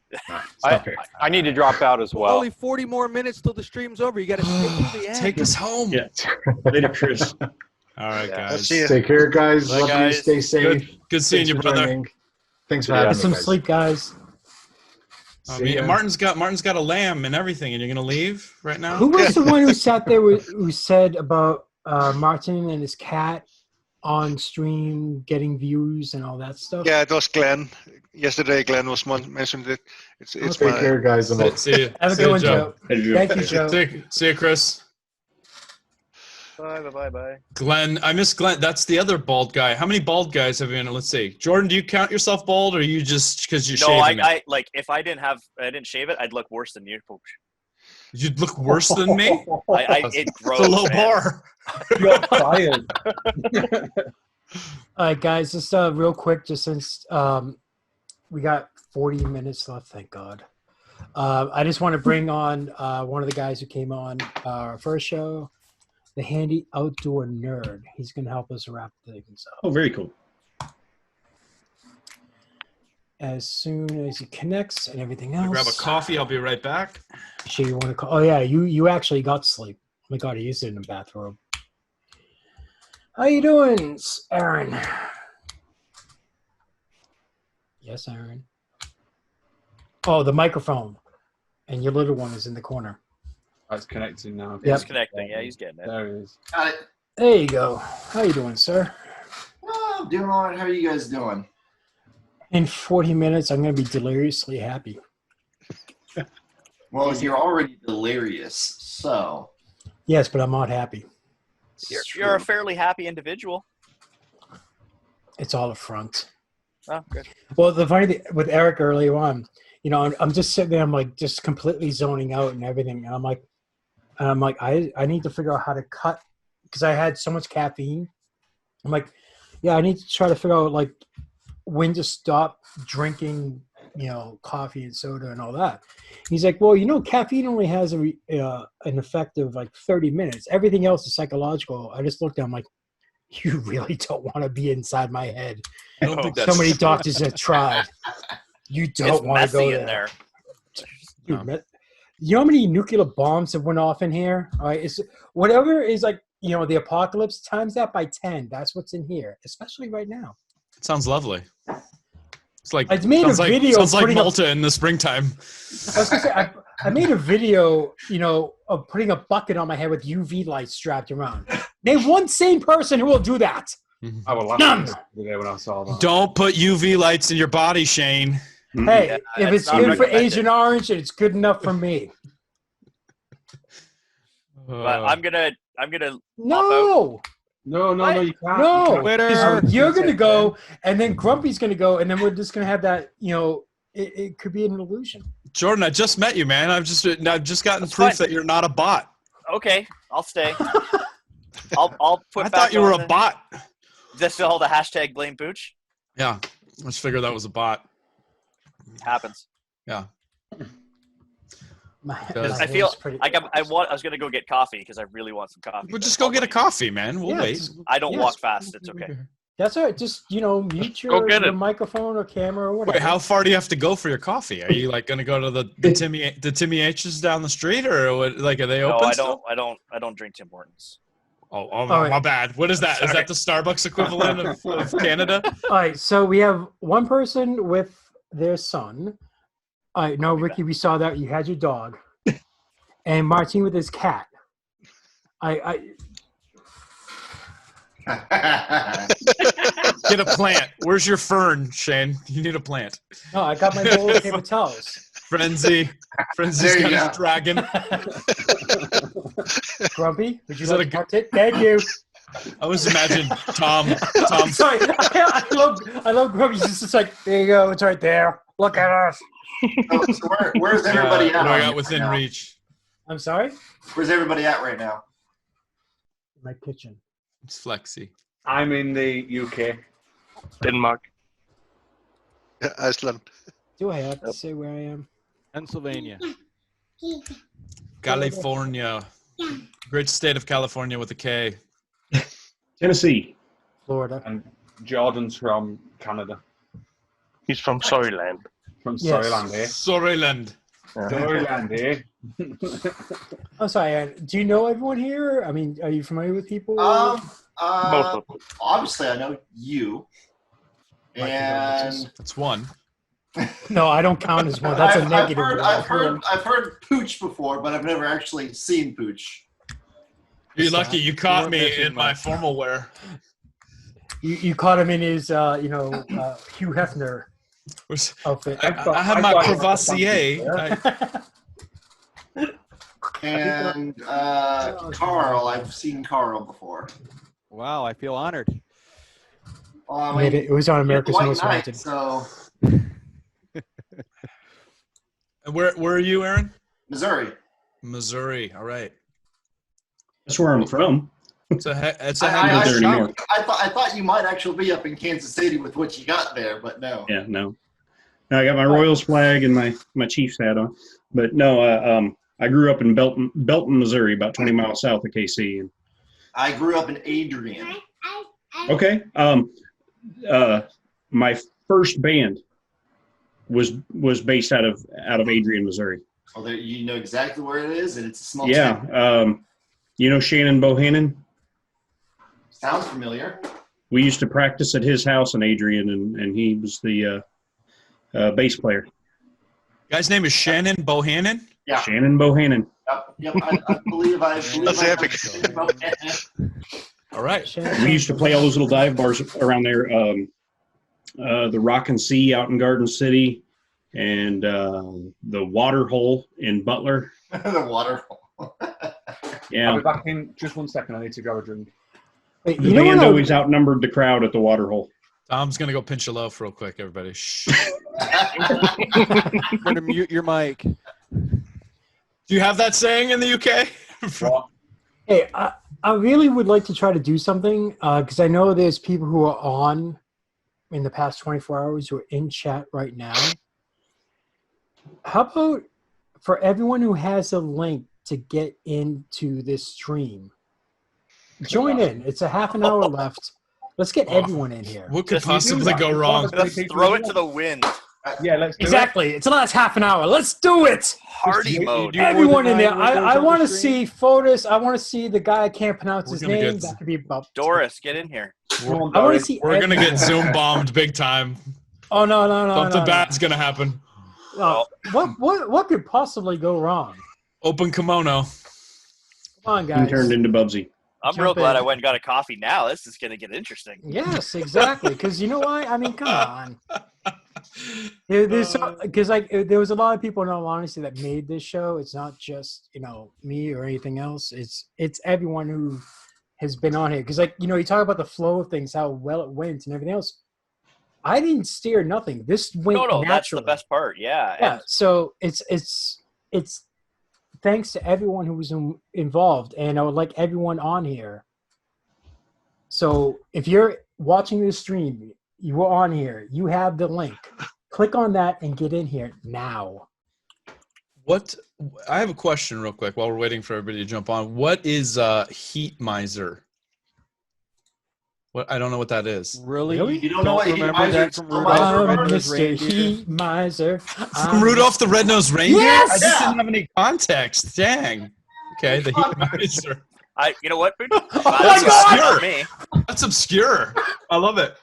Stop here. I need to drop out as well. Only 40 more minutes till the stream's over. You got to stick to the end. Take us home. Yeah. Later, Chris. All right, guys. Let's see. Take care, guys. Bye, Love guys. you. Stay safe. Good seeing Thanks you, for brother. joining. Thanks for Yeah. having Get some me, guys. sleep, guys. See ya. Martin's got a lamb and everything, and you're gonna leave right now? Who was the one who sat there who said about Martin and his cat on stream getting views and all that stuff? Yeah, it was Glenn. Yesterday, Glenn was mentioned it. It's Take my care, guys. I'm off. See you. Have a See good you, one, Joe. Thank you, Joe. See you, Chris. Bye. Glenn, I miss Glenn. That's the other bald guy. How many bald guys have you in? Let's see. Jordan, do you count yourself bald, or are you just because you're No, shaving? I like if I didn't shave it, I'd look worse than you. You'd look worse than me. It grows. It's a low man. bar. You're fired. All right, guys, just real quick, just since we got 40 minutes left, thank God. I just want to bring on one of the guys who came on our first show, the Handy Outdoor Nerd. He's going to help us wrap things up. Oh, very cool. As soon as he connects and everything else. Grab a coffee. I'll be right back. Sure you want to call? Oh, yeah, you actually got sleep. Oh, my God, he is in the bathrobe. How you doing, Aaron? Yes, Aaron. Oh, the microphone. And your little one is in the corner. That's connecting now. Yep. He's connecting. Yeah, he's getting it. There he is. Got it. There you go. How you doing, sir? Oh, I'm doing all right. How are you guys doing? In 40 minutes, I'm going to be deliriously happy. Well, you're already delirious, So. Yes, but I'm not happy. You're a fairly happy individual. It's all a front. Oh, good. Well, the funny thing with Eric earlier on, you know, I'm just sitting there, I'm like just completely zoning out and everything, and I'm like, I need to figure out how to cut because I had so much caffeine. I'm like, yeah, I need to try to figure out like when to stop drinking, you know, coffee and soda and all that. He's like, well, you know, caffeine only has an effect of like 30 minutes. Everything else is psychological. I just looked at him like, you really don't want to be inside my head. I don't think that's so many true. doctors have tried. You don't want to go in there. Dude, you know how many nuclear bombs have went off in here? All right, it's whatever is like, you know, the apocalypse times that by 10. That's what's in here, especially right now. It sounds lovely. It's like I made a video. Sounds like putting Malta in the springtime. I was gonna say, I made a video, you know, of putting a bucket on my head with UV lights strapped around. Name one sane person who will do that. I will laugh None. when I saw that. Don't put UV lights in your body, Shane. Hey, if it's good for Agent Orange, it's good enough for me. But I'm gonna No. No, you can't. No, Twitter. you're gonna go, and then Grumpy's gonna go, and then we're just gonna have that. You know, it could be an illusion. Jordan, I just met you, man. I've just gotten That's proof fine. that you're not a bot. Okay, I'll stay. I'll put. I thought you were a bot. That's all the hashtag blame Pooch. Yeah, I just figured that was a bot. Happens. Yeah. I feel like I was gonna go get coffee because I really want some coffee. Well, just go get a coffee, man. We'll wait. I don't walk fast. It's okay. That's all right. Just, you know, mute Go get your it. microphone or camera or whatever. Wait, how far do you have to go for your coffee? Are you like going to go to the Timmy H's down the street, or what, like are they No, open? I don't drink Tim Hortons. Oh, right. my bad. What is that? Is that the Starbucks equivalent of Canada? All right, so we have one person with their son. All right, no, Ricky, we saw that. You had your dog. And Martin with his cat. Get a plant. Where's your fern, Shane? You need a plant. No, I got my bowl of paper towels. Frenzy's got his dragon. Grumpy, would you Is that like to partake? Thank you. I always imagine Tom. Sorry, I love Grumpy. He's just like, there you go. It's right there. Look at us. So where's everybody at? What do I got right within now? reach? I'm sorry? Where's everybody at right now? My kitchen. It's Flexi. I'm in the UK. Denmark. Yeah, Iceland. Do I have to say where I am? Pennsylvania. California. Great state of California with a K. Tennessee. Florida. And Jordan's from Canada. He's from Soyland. From Yes. Soyland, eh? Soyland. Soyland, eh? I'm sorry. Do you know everyone here? I mean, are you familiar with people? Obviously, I know you. And That's one. No, I don't count as one. That's a negative. I've heard Pooch before, but I've never actually seen Pooch. You're lucky you caught me in my formal wear. You caught him in his, Hugh Hefner outfit. I had my crevassier. And Carl, I've seen Carl before. Wow, I feel honored. Well, I mean, It was on America's White Most Knight, Wanted. so And where are you, Aaron? Missouri. Missouri. All right. That's where I'm from. It's a I thought you might actually be up in Kansas City with what you got there, but no. Yeah, no. I got my Royals flag and my Chiefs hat on, but no. I grew up in Belton, Missouri, about 20 miles south of KC. And I grew up in Adrian. okay. My first band was based out of Adrian, Missouri. Oh, you know exactly where it is, and it's a small Yeah. town. You know Shannon Bohannon? Sounds familiar. We used to practice at his house in Adrian, and he was the bass player. Guy's name is Shannon Bohannon? Yeah. Shannon Bohannon. Yep. I believe That's epic. All right. We used to play all those little dive bars around there. The Rock and Sea out in Garden City, and the Water Hole in Butler. The water hole. Yeah. I'll be back in just 1 second. I need to grab a drink. The band always outnumbered the crowd at the water hole. Tom's gonna go pinch a loaf real quick, everybody. Shh. You're gonna mute your mic. Do you have that saying in the UK? Hey, I really would like to try to do something because I know there's people who are on in the past 24 hours who are in chat right now. How about for everyone who has a link to get into this stream, join in. It's a half an hour left. Let's get everyone in here. What could possibly go wrong? Let's throw it to the wind. Yeah, let's do Exactly. It's the last half an hour. Let's do it. Party mode. Everyone in there. I want to see photos. I want to see the guy I can't pronounce his name. That could be about Doris, get in here. I want to see. We're gonna get Zoom bombed big time. Oh no! Something bad's gonna happen. What could possibly go wrong? Open kimono. Come on, He guys. turned into Bubsy. I'm real glad I went and got a coffee now. This is going to get interesting. Yes, exactly. Because you know why? I mean, come on. Because there was a lot of people, in all honesty, that made this show. It's not just me or anything else. It's everyone who has been on here. Because you talk about the flow of things, how well it went, and everything else. I didn't steer nothing. This went naturally. That's the best part. Yeah. Yeah. So it's thanks to everyone who was involved, and I would like everyone on here. So if you're watching this stream, you were on here, you have the link. Click on that and get in here now. I have a question real quick while we're waiting for everybody to jump on. What is Heat Miser? I don't know what that is. Really? You don't know what Heat Miser is? Mr. Heat Miser. From Rudolph the Red-Nosed Reindeer? Yes! I just didn't have any context. Dang. Okay, the Heat Miser. You know what? That's obscure. Me. That's obscure. I love it.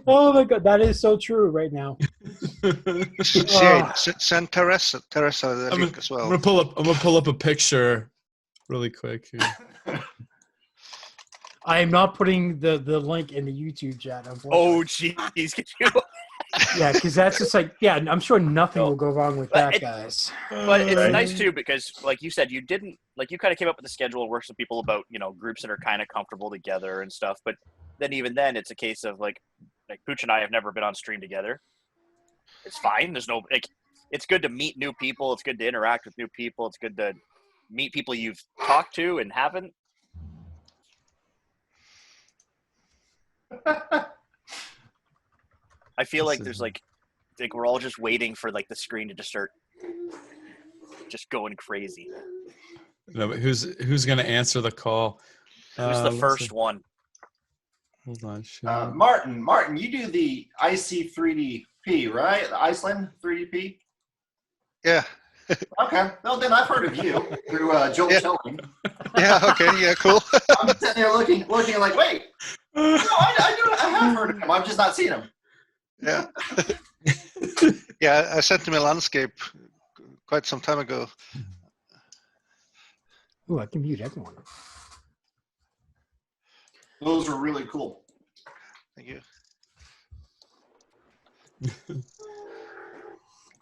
Oh my God, that is so true right now. Shane, send Teresa the link as well. I'm gonna pull up a picture really quick here. I am not putting the link in the YouTube chat. Oh, jeez. Could you? Yeah, because that's just I'm sure nothing will go wrong with that, guys. But it's nice too because, like you said, you kind of came up with the schedule and worked with people about groups that are kind of comfortable together and stuff. But then even then, it's a case of like Pooch and I have never been on stream together. It's fine. There's no it's good to meet new people. It's good to interact with new people. It's good to meet people you've talked to and haven't. I feel like there's we're all just waiting for the screen to just start just going crazy. No, but who's gonna answer the call? Who's the first one? Hold on. Martin, you do the IC 3DP, right? The Iceland 3DP? Yeah. Okay. Well, then I've heard of you through Joel Tilling. Yeah, okay. Yeah, cool. I'm sitting there looking like, wait. No, I have heard of him. I'm just not seeing him. Yeah. Yeah, I sent him a landscape quite some time ago. Ooh, I can mute everyone. Those were really cool. Thank you.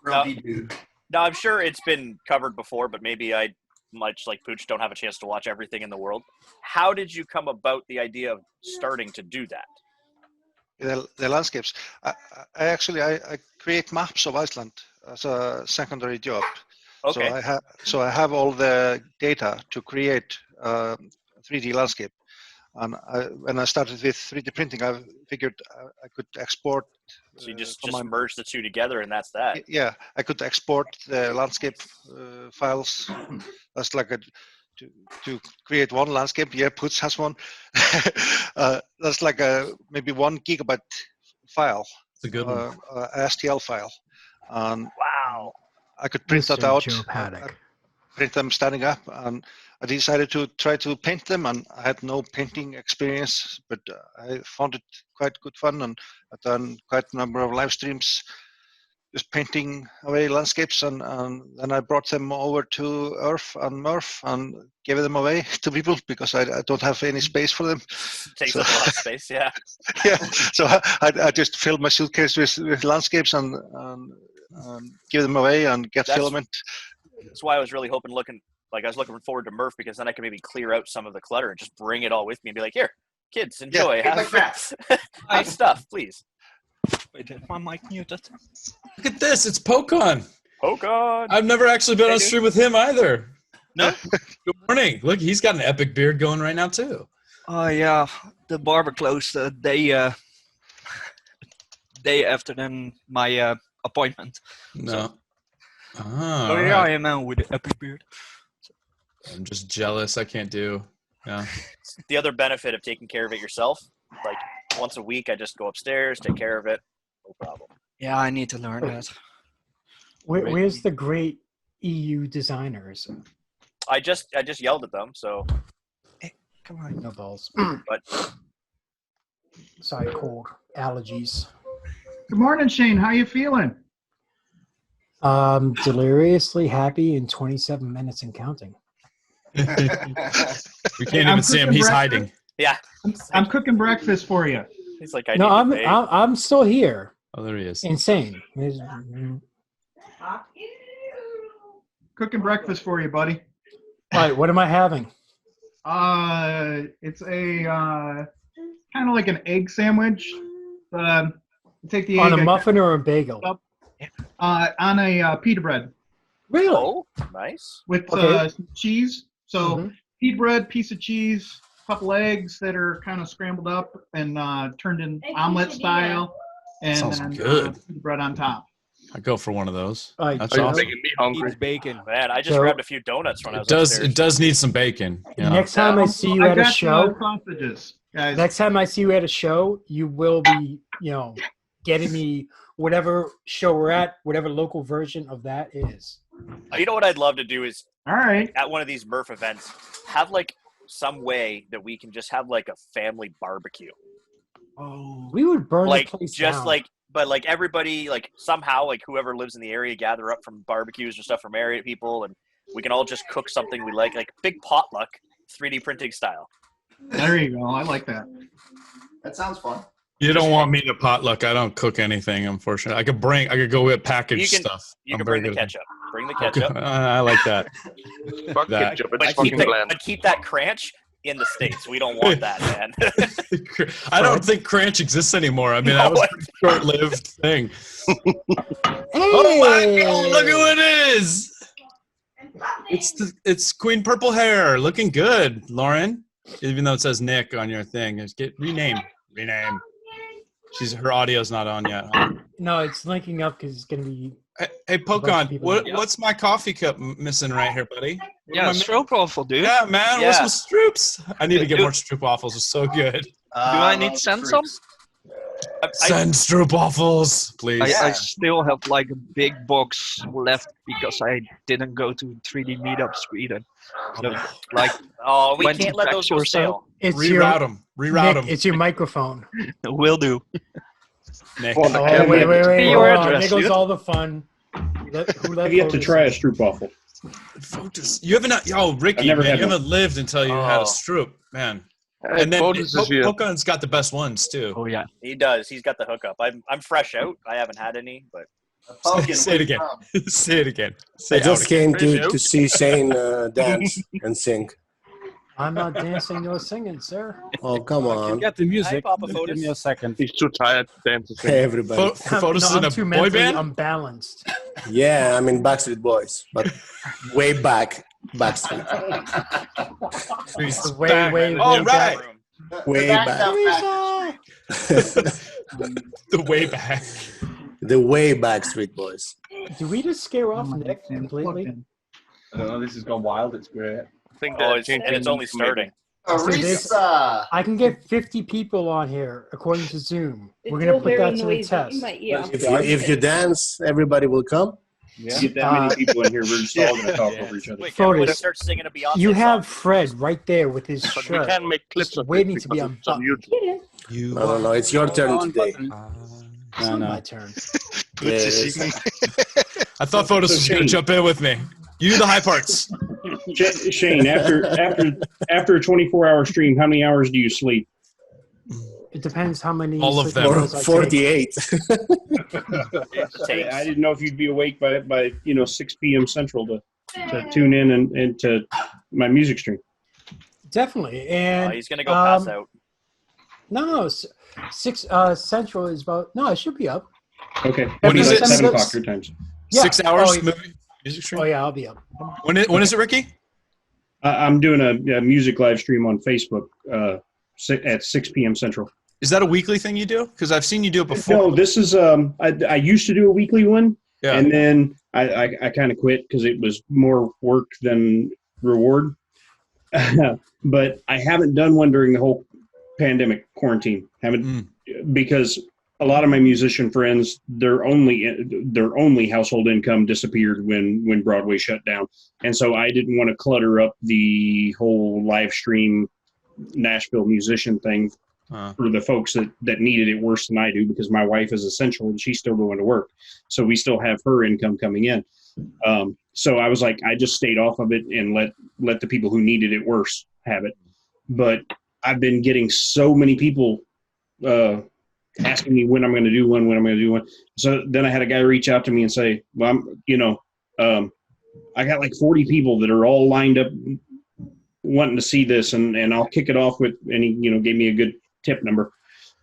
GrumpyDude. Now, I'm sure it's been covered before, but maybe I, much like Pooch, don't have a chance to watch everything in the world. How did you come about the idea of starting to do that? The landscapes. I create maps of Iceland as a secondary job. Okay. So I have all the data to create 3D landscape. And when I started with 3D printing, I figured I could export. So you just merge the two together, and that's that. Yeah, I could export the landscape files. That's to create one landscape. Yeah, Pooch has one. That's maybe 1 gigabyte file. It's a good one. A STL file. Wow. I could print that out. Print them standing up, and I decided to try to paint them, and I had no painting experience, but I found it quite good fun, and I've done quite a number of live streams just painting away landscapes, and then I brought them over to Earth and Murph and gave them away to people because I don't have any space for them. Takes up a lot of space, yeah. Yeah, so I just filled my suitcase with landscapes, and give them away and get That's- filament. That's why I was really I was looking forward to Murph, because then I could maybe clear out some of the clutter and just bring it all with me and be like, here, kids, enjoy. Have stuff, please. Wait, is my mic muted? Look at this. It's Pokon. Pokon. I've never actually been on stream with him either. No. Good morning. Look, he's got an epic beard going right now too. Oh yeah, the barber closed the day after my appointment. No. So, Oh, yeah, right. I am now with the epic beard. I'm just jealous. I can't do. Yeah. The other benefit of taking care of it yourself, like once a week, I just go upstairs, take care of it, no problem. Yeah, I need to learn that. Where's the great EU designers? I just yelled at them, so. Come on. No balls. But Sorry, cold. Allergies. Good morning, Shane. How you feeling? Deliriously happy in 27 minutes and counting. We can't even see him. He's hiding. Yeah. I'm cooking breakfast for you. He's like, No, I'm still here. Oh, there he is. Insane. Cooking breakfast for you, buddy. All right, what am I having? It's a kind of like an egg sandwich. Take the On egg, a muffin or a bagel? On a pita bread. Really? Oh, nice. With Okay. some cheese. So pita bread, piece of cheese, couple eggs that are kind of scrambled up and turned in omelet style, and Sounds then good. pita bread on top. I go for one of those. Right. That's Are you awesome. making me hungry? Bacon. Man, I just So- grabbed a few donuts when I was It does. upstairs. It does need some bacon. Yeah. Next time I see you I at a got show, sausages, guys. next time I see you at a show, you will be, getting me whatever show we're at, whatever local version of that is. You know what I'd love to do is, all right, at one of these Murph events, have like some way that we can just have like a family barbecue. Oh, we would burn Like the place just down. but like everybody, like somehow, like whoever lives in the area gather up from barbecues or stuff from area people, and we can all just cook something we like big potluck, 3D printing style. There you go. I like that. That sounds fun. You don't want me to potluck. I don't cook anything, unfortunately. I could go with packaged stuff. You I'm can very bring the good at- ketchup. Bring the ketchup. I like that. Fuck That. ketchup. But It's fucking bland. keep that cranch in the States. We don't want that, man. I don't think Cranch exists anymore. I mean, that was a short-lived thing. Oh my God! Look who it is! It's Queen Purple Hair, looking good, Lauren. Even though it says Nick on your thing, just get rename. Her audio's not on yet. Huh? No, it's linking up because it's going to be. Hey, Pokon, what's my coffee cup missing right here, buddy? Yeah, stroopwafel, dude. Yeah, man. Yeah. What's some stroops? I need to get more stroopwafels. They're so good. Do I need to send some? Send stroopwafels, please. I still have like a big box left because I didn't go to 3D Meetup Sweden. So, like, we 20 can't let those packs go or so. stale. It's Reroute them. Reroute Nick, them. It's your microphone. Will do. Nick. Oh, wait. Your Hold on. address, There goes dude. all the fun. Have you have to try a stroopwafel? You haven't. Oh, Ricky, I've never man, had you one. haven't lived until you had a stroop, man. And then Pokon's got the best ones too. Oh yeah, he does. He's got the hookup. I'm fresh out. I haven't had any, but Say it again. Say it again. Say I just out again. came to see Shane dance and sing. I'm not dancing nor singing, sir. Oh, come on. Get the music. Hi, Papa Give Fotis. me a second. He's too tired to dance. Hey, everybody. Fotis I'm in a too boy mentally band? unbalanced. Yeah, I'm in Backstreet Boys, but way back Backstreet. way All right. Way back. The way back. The way Backstreet Boys. Do we just scare off Nick completely? I don't know. This has gone wild. It's great. I think it's only starting. I can get 50 people on here according to Zoom. We're gonna put that to the test. If you dance, everybody will come. Yeah. Get that many people in here, we're just all going to talk over each other. Wait, can everybody Fotis, start singing a Beyonce you have song? Fred right there with his But shirt. we can make clips just of waiting it to be because it's on unbuttoned. YouTube. No, it's your turn today. It's not my turn. Good to see you. I thought Fotis was going to jump in with me. You do the high parts. Shane, after a 24-hour stream, how many hours do you sleep? It depends how many. All of sleeping them. pills I take. 48. I didn't know if you'd be awake by 6 p.m. Central to tune in and to my music stream. Definitely, and he's gonna go pass out. No, 6 Central is about. No, I should be up. Okay. When is it? 7 o'clock your time. Yeah. 6 hours Oh, music stream? Oh yeah, I'll be up. When is it, Ricky? I'm doing a music live stream on Facebook at 6 p.m. Central. Is that a weekly thing you do? Because I've seen you do it before. No, this is I used to do a weekly one, Yeah. and then I kind of quit because it was more work than reward. But I haven't done one during the whole pandemic quarantine. Because a lot of my musician friends, their only household income disappeared when Broadway shut down, and so I didn't want to clutter up the whole live stream Nashville musician thing for the folks that needed it worse than I do, because my wife is essential and she's still going to work, so we still have her income coming in. So I was like, I just stayed off of it and let the people who needed it worse have it. But I've been getting so many people asking me when I'm going to do one, So then I had a guy reach out to me and say, well, I got like 40 people that are all lined up wanting to see this, and I'll kick it off with, and he, gave me a good tip number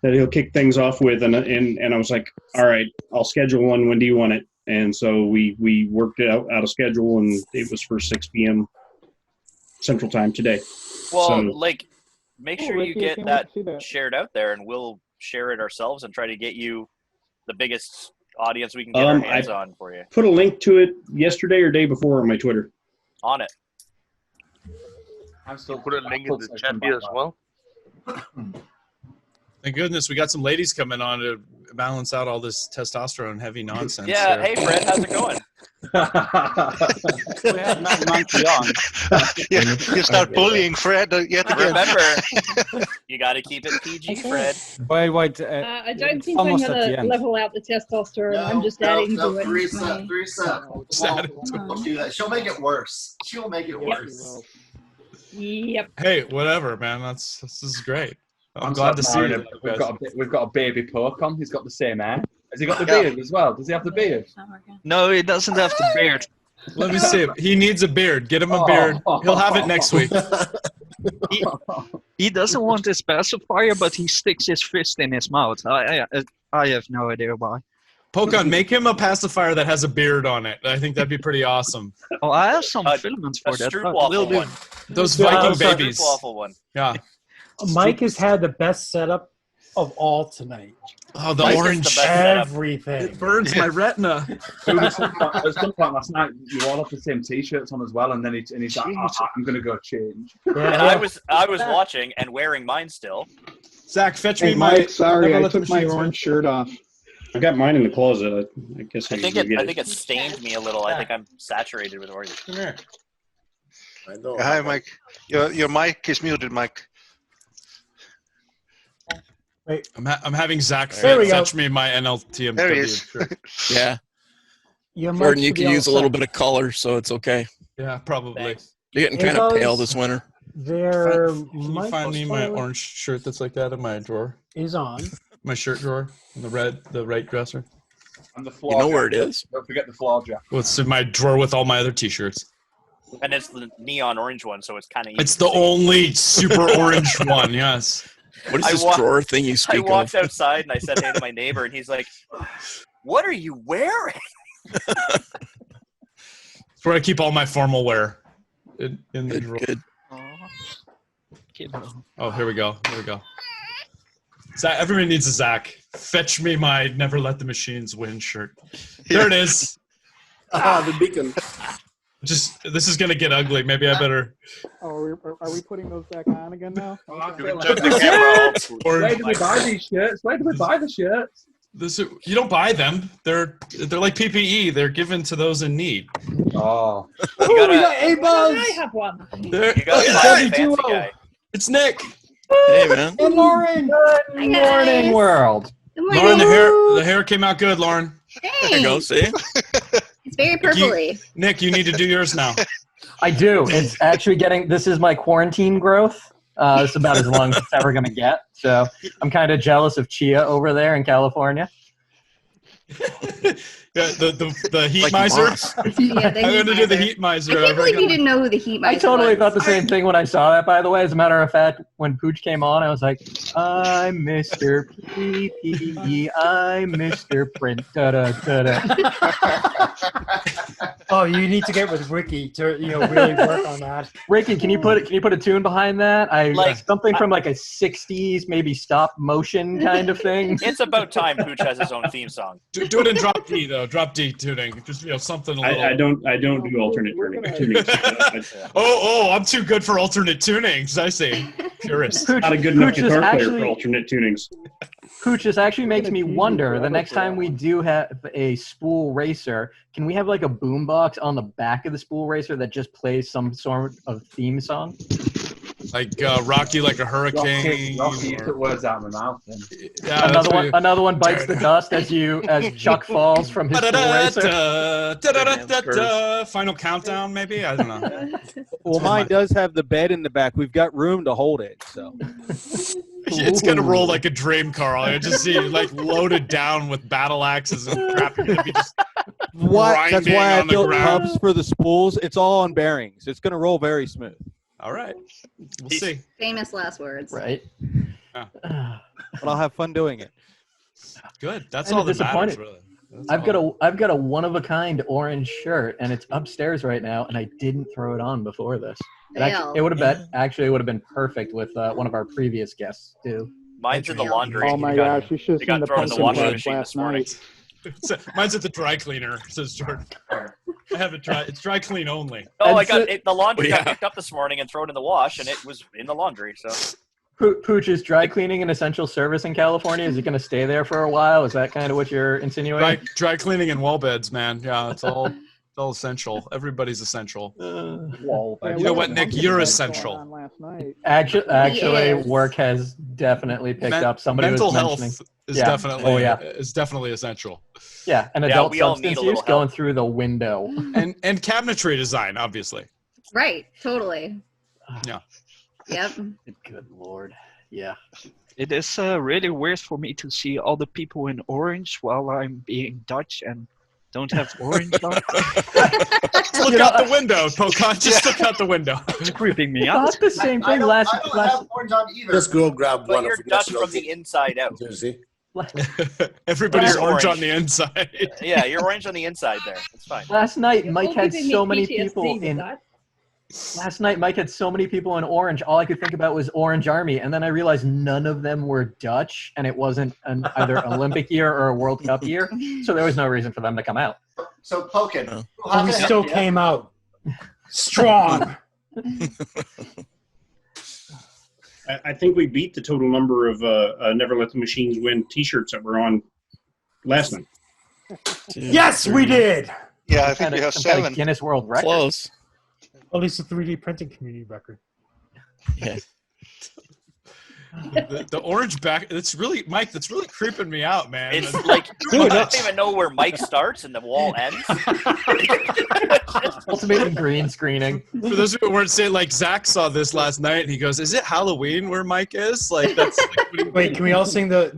that he'll kick things off with. And I was like, all right, I'll schedule one. When do you want it? And so we worked it out a schedule, and it was for 6 p.m. Central Time today. Well, make sure you get that shared out there, and we'll share it ourselves and try to get you the biggest audience we can get our hands on for you. Put a link to it yesterday or day before on my Twitter. On it. I'm still put a link in the chat here as well. Thank goodness we got some ladies coming on to balance out all this testosterone heavy nonsense. Yeah, hey Fred, how's it going? We have 9 months young. You start bullying Fred yet again. Remember, you got to keep it PG, Fred. Wait. I don't think I'm almost going at the to end. level out the testosterone. I'm just adding to it. Theresa. Don't do that. She'll make it worse. She'll make it worse. Yep. Hey, whatever, man. This is great. I'm glad to see you. We've got a baby pork on. He's got the same hair. Has he got the beard as well? Does he have the beard? No, he doesn't have the beard. Let me see. He needs a beard. Get him a beard. He'll have it next week. He doesn't want his pacifier, but he sticks his fist in his mouth. I have no idea why. Pokon, make him a pacifier that has a beard on it. I think that'd be pretty awesome. Oh, I have some filaments for that. Stroopwafel one. Those Viking babies. Stroopwafel one. Yeah. Mike has had the best setup of all tonight. Oh, the orange. Everything. It burns my retina. Dude, at some point last night, you all have the same T-shirts on as well, and then he's like, I'm going to go change. And I was watching and wearing mine still. Zach, fetch Hey, me Mike, sorry, I took my orange shirt off. I got mine in the closet. I guess I think it stained me a little. I think I'm saturated with orange. Come here. Hi, Mike. Your mic is muted, Mike. Wait. I'm having Zach fetch me my NLTMW. There he is. shirt. Yeah. Your Jordan, you mic should can be use a all little set. bit of color, so it's okay. Yeah, probably. Thanks. You're getting It kind of pale does- this winter. Their Can you find me my orange shirt that's like that in my drawer? is on. My shirt drawer in the right dresser. And the You floor know where it jacket. is. Don't forget the floor jacket. Well, it's in my drawer with all my other T-shirts. And it's the neon orange one, so it's kind of. It's the only super orange one. Yes. What is this drawer thing you I speak walked of? outside and I said hey to my neighbor, and he's like, "What are you wearing?" It's where I keep all my formal wear. In the drawer. Good. Oh, here we go. Zach, everyone needs a Zach. Fetch me my "Never Let the Machines Win" shirt. There it is. The beacon. This is gonna get ugly. Maybe I better. Oh, are we putting those back on again now? Where do we buy these shirts? Where do we buy the shirts? You don't buy them. They're like PPE. They're given to those in need. Oh. We got A-Buzz! I have one. You got a fancy guy. It's Nick. Hey, man. And Lauren. Good morning, world. Lauren, the hair came out good, Lauren. There you go. See? It's very purpley. Nick, you need to do yours now. I do. It's actually this is my quarantine growth. It's about as long as it's ever going to get. So I'm kind of jealous of Chia over there in California. The heat Like miser. Moss. Yeah, the I'm heat going to do the miser. heat miser. I can't believe you didn't know who the heat miser I totally was. thought the same thing when I saw that, by the way. As a matter of fact, when Pooch came on, I was like, I'm Mr. PPE, I'm Mr. Print. Oh, you need to get with Ricky to really work on that. Ricky, can you put a tune behind that? Something from like a '60s, maybe stop motion kind of thing. It's about time Pooch has his own theme song. Do it in drop D though. Drop D tuning. Just something a little. I don't do alternate tunings. I'm too good for alternate tunings. I see. Purist. Not a good enough guitar player for alternate tunings. Pooch, this actually makes me wonder, the next time we do have a spool racer, can we have like a boombox on the back of the spool racer that just plays some sort of theme song? Like Rocky Like a Hurricane. Rocky took words out of my mouth. Then. Yeah, another one bites the dust as Chuck falls from his spool racer. Final countdown, maybe? I don't know. Well, mine does have the bed in the back. We've got room to hold it, so. It's gonna roll like a dream, Carl. I just see it like loaded down with battle axes and crap. You're gonna be just What? That's grinding why I on the built ground. hubs for the spools. It's all on bearings. It's gonna roll very smooth. All right, we'll see. Famous last words. Right. Yeah. But I'll have fun doing it. Good. That's I'm all that matters, disappointed. really. I've got a one of a kind orange shirt, and it's upstairs right now, and I didn't throw it on before this. It would have been perfect with one of our previous guests too. Mine's in the laundry. Oh my gosh, you should It got have thrown in the seen the washing pumpkin machine patch this morning. Mine's at the dry cleaner, says Jordan. I have it dry. It's dry clean only. Oh, the laundry got picked up this morning and thrown in the wash, and it was in the laundry. So Pooch, is dry cleaning an essential service in California? Is it going to stay there for a while? Is that kind of what you're insinuating? Dry cleaning and wall beds, man. Yeah, it's all essential. Everybody's essential. Wall beds. You know what, Nick? You're essential. Actually, work has definitely picked up. Somebody mental was health mentioning. is definitely. is definitely essential. Yeah, and adult substance use going through the window. And cabinetry design, obviously. Right. Totally. Yeah. Yep. Good Lord. Yeah. It is really weird for me to see all the people in orange while I'm being Dutch and don't have orange on. Look out the window, Pokon. Just look out the window. It's creeping me out. Not the same thing. I don't have orange on either. Just go grab but one you're of Dutch from the inside out. Jersey. Everybody's You're orange on orange. the inside. Yeah, you're orange on the inside there. It's fine. Last night, Mike had giving me so many PTSD people with in. that. Last night, Mike had so many people in orange. All I could think about was Orange Army, and then I realized none of them were Dutch, and it wasn't either Olympic year or a World Cup year, so there was no reason for them to come out. So, Pokin, And we still came out strong. I think we beat the total number of Never Let the Machines Win T-shirts that were on last night. Yes, we did. Yeah, I think we have Some kind of 7. Guinness World Record. Close. At least a 3D printing community record. Yeah. The orange back. That's really, Mike. That's really creeping me out, man. It's like I don't even know where Mike starts and the wall ends. Ultimate green screening. For those who weren't saying, like Zach saw this last night, and he goes, "Is it Halloween where Mike is?" Like that's. Wait, can we all sing the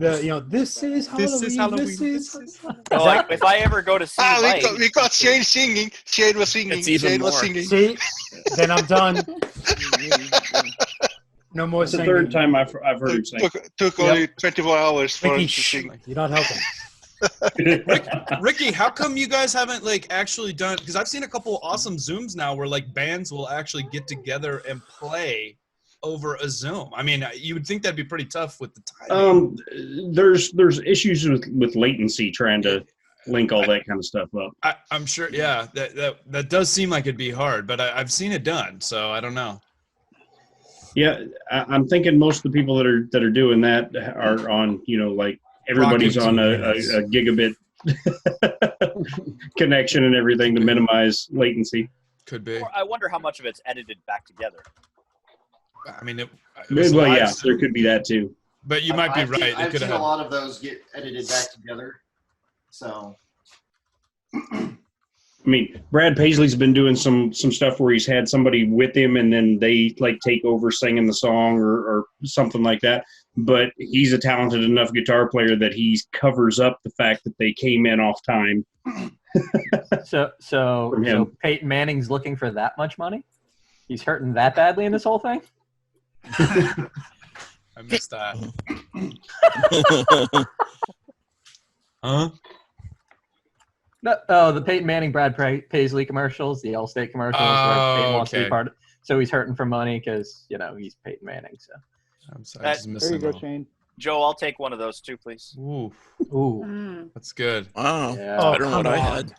this is Halloween? This is Halloween. This is... So, like, if I ever go to see Mike, we got Shane singing. Shane was singing. It's even Shane was more. singing. See, then I'm done. No more It's the singing. third time I've heard him sing. Took only 24 hours for Ricky, him to sing. you're not helping. Ricky, how come you guys haven't like actually done? Because I've seen a couple awesome Zooms now where like bands will actually get together and play over a Zoom. I mean, you would think that'd be pretty tough with the time. There's issues with latency trying to link all that kind of stuff up. I'm sure. Yeah, that does seem like it'd be hard, but I've seen it done, so I don't know. Yeah, I'm thinking most of the people that are doing that are on, like everybody's on a gigabit connection and everything to minimize latency. Could be. I wonder how much of it's edited back together. I mean, Well, yeah, there could be that too. But you might be right. I've seen a lot of those get edited back together. So I mean, Brad Paisley's been doing some stuff where he's had somebody with him, and then they like take over singing the song or something like that. But he's a talented enough guitar player that he covers up the fact that they came in off time. So Peyton Manning's looking for that much money? He's hurting that badly in this whole thing? I missed that. Huh? No, the Peyton Manning, Brad Paisley commercials, the Allstate commercials. Where Peyton wants to be part of, so he's hurting for money because, he's Peyton Manning. So I'm sorry, just missing There you go, Shane. Joe, I'll take one of those too, please. Ooh. That's good. Wow. Yeah. Better than what I had.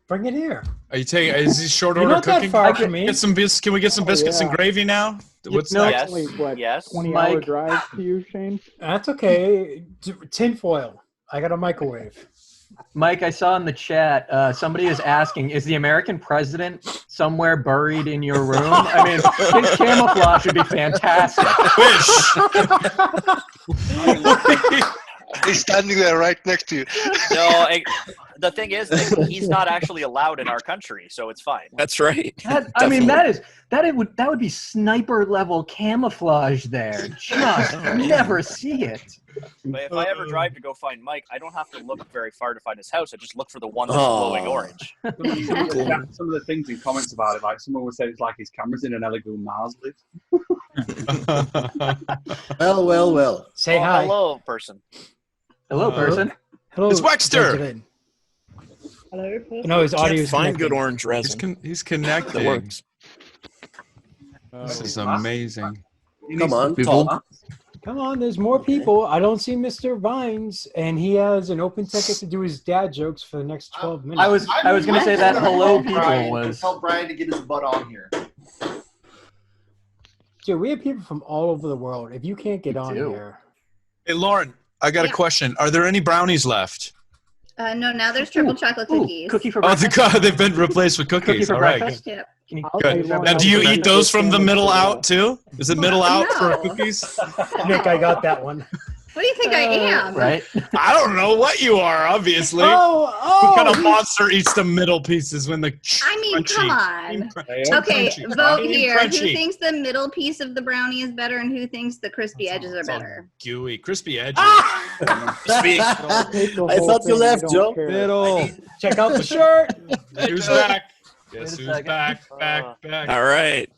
Bring it here. Are you taking? Is he short You're order not that cooking? far from me. Get some Can we get some biscuits and gravy now? What's next? Only, what, Yes. 20-hour drive to you, Shane? That's okay. Tinfoil. I got a microwave. Mike, I saw in the chat, somebody is asking, is the American president somewhere buried in your room? I mean, his camouflage would be fantastic. He's standing there right next to you. No, the thing is, he's not actually allowed in our country, so it's fine. That's right. That would be sniper level camouflage there. Just never see it. But if I ever drive to go find Mike, I don't have to look very far to find his house. I just look for the one that's glowing orange. Some of the things in comments about it, like someone would say it's like his camera's in an Elegoo Mars lift. Well. Say hi. Hello, person. Hello, person. Hello. It's Wexter. Hello. No, his audio is Find connected. good orange resin. He's connected. That works. This is amazing. Come on, people. talk. Come on, there's more people. I don't see Mr. Vines, and he has an open ticket to do his dad jokes for the next 12 minutes. I was going to say that hello people Tell Brian to get his butt on here. Dude, we have people from all over the world. If you can't get on here. Hey, Lauren, I got a question. Are there any brownies left? No, now there's triple chocolate cookies. Cookie for breakfast? They've been replaced with cookies. Cookie for All right. breakfast? Yep. Good. Now, do you eat those from the middle out too? Is it middle out for cookies? Nick, I got that one. What do you think I am? Right? I don't know what you are, obviously. Oh, what kind of monster eats the middle pieces when the I mean, come on. Okay, crunchy. vote Team here. Who crunchy. thinks the middle piece of the brownie is better and who thinks the crispy edges are better? Gooey, crispy edges. Crispy. I thought you left, Joe. Middle. Check out the shirt. Who's back? Guess who's back? All right.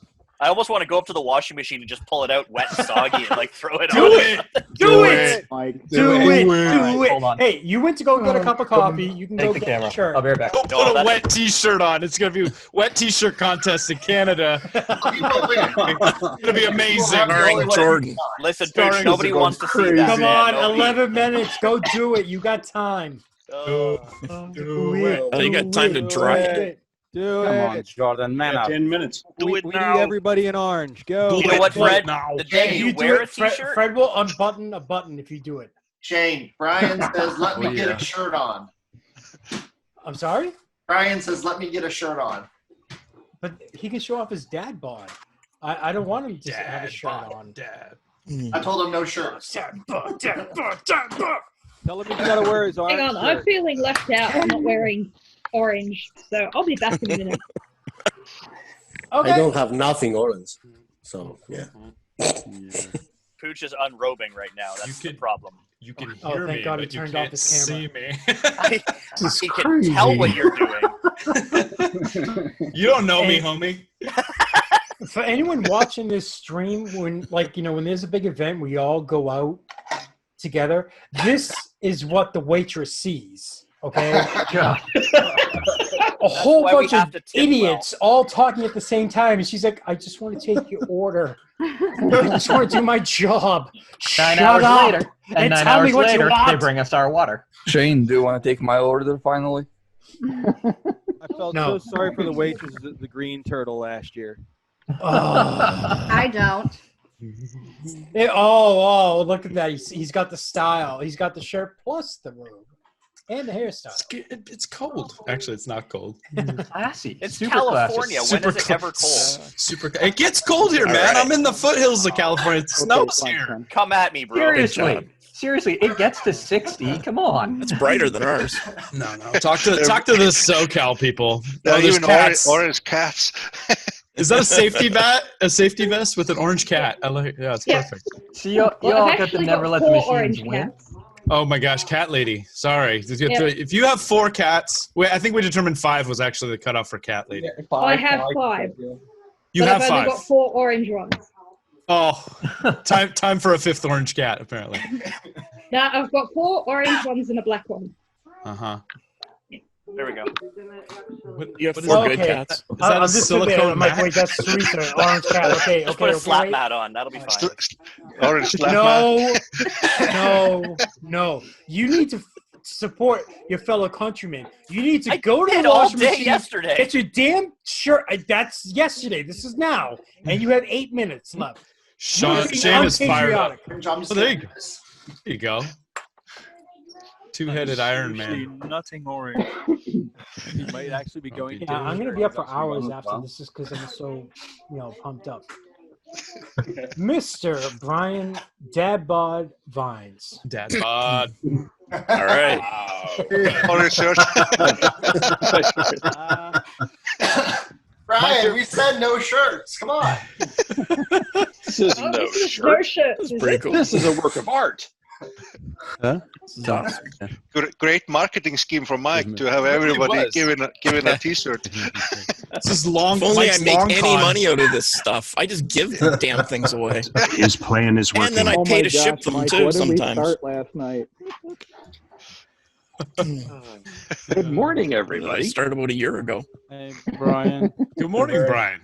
I almost want to go up to the washing machine and just pull it out wet and soggy and like throw it Do on. it. Do it. Mike. Do it. Hold on. Hey, you went to go get a cup of coffee. You can go Take the get camera. the shirt. I'll be right back. Don't put a wet T-shirt on. It's gonna be wet T-shirt contest in Canada. It's gonna be amazing. Starring Jordan. Listen, Pooch, nobody wants to see that. Come man. on, Nobody- 11 minutes. Go do it. You got time. Do it. Oh, you got time to dry it. Come on, Jordan, man up. 10 minutes. We need everybody in orange. Go. You know what, Fred? now. The day If you do wear a it, Fred, t-shirt, Fred will unbutton a button if you do it. Shane, Brian says, let me get a shirt on. I'm sorry? Brian says, let me get a shirt on. But he can show off his dad bod. I don't want him to have a shirt on. Dad. I told him no shirts. Tell him he's got to wear his orange Hang on, I'm shirt. feeling left out. I'm not wearing orange, so I'll be back in a minute. Okay. I don't have nothing orange. So, yeah. Pooch is unrobing right now. That's the problem. You can Oh, hear thank me, God he but you turned off can't his see camera. me. He can tell what you're doing. You don't know me, homie. For anyone watching this stream, when when there's a big event, we all go out together. This is what the waitress sees. Okay, God. a whole why we bunch have of to tip idiots all talking at the same time, and she's like, "I just want to take your order. I just want to do my job." 9 Shut hours up later, and 9 tell me hours what you later, want. they bring us our water. Shane, do you want to take my order finally? I felt No. so sorry for the waitress at the Green Turtle last year. I don't. Oh, look at that. He's got the style. He's got the shirt plus the robe and the hairstyle. It's cold. Actually, it's not cold. Classy. It's Super California. classy. When is it ever cold? Super. It gets cold here, man. right. I'm in the foothills of California. It snows here. Come at me, bro. Seriously. Seriously, it gets to 60. Come on. It's brighter than ours. No. Talk to the SoCal people. There are there's even cats. orange cats. Is that a safety vest with an orange cat? I like. Yeah, it's perfect. So you all got to never let the machines win. Oh my gosh, cat lady. Sorry. If you have 4 cats, I think we determined 5 was actually the cutoff for cat lady. I have 5. You but have I've 5. only got 4 orange ones. Oh, time for a 5th orange cat, apparently. Now I've got 4 orange ones and a black one. Uh-huh. There we go. You have 4 good cats. Is that a silicone mat? Wait, that's Teresa, orange cat. Okay, Just put a slap wait. mat on. That'll be fine. Orange slap mat. No. You need to support your fellow countrymen. You need to go to did the all washing day machine. yesterday. Get your damn shirt. That's yesterday. This is now, and you have 8 minutes left. Shane is fired up. Oh, there you go. Two-headed Iron Man. Nothing orange. You might actually be going. Yeah, I'm gonna be up for hours after this, just because I'm so, pumped up. Mr. Brian Dadbod Vines. Dadbod. All right. Orange shirt. Brian, we said no shirts. Come on. This is Oh, no this is shirt. no shirts. That's Is pretty it? cool. This is a work of art. Huh? Great marketing scheme from Mike to have everybody was. given a T-shirt. This is long. If only Mike's I make long any con. money out of this stuff. I just give the damn things away. His plan is working. And then I Oh pay my to ship gosh, them Mike, too what did we sometimes. start last night? Good morning, everybody. Started about a year ago. Hey, Brian. Good morning, Brian.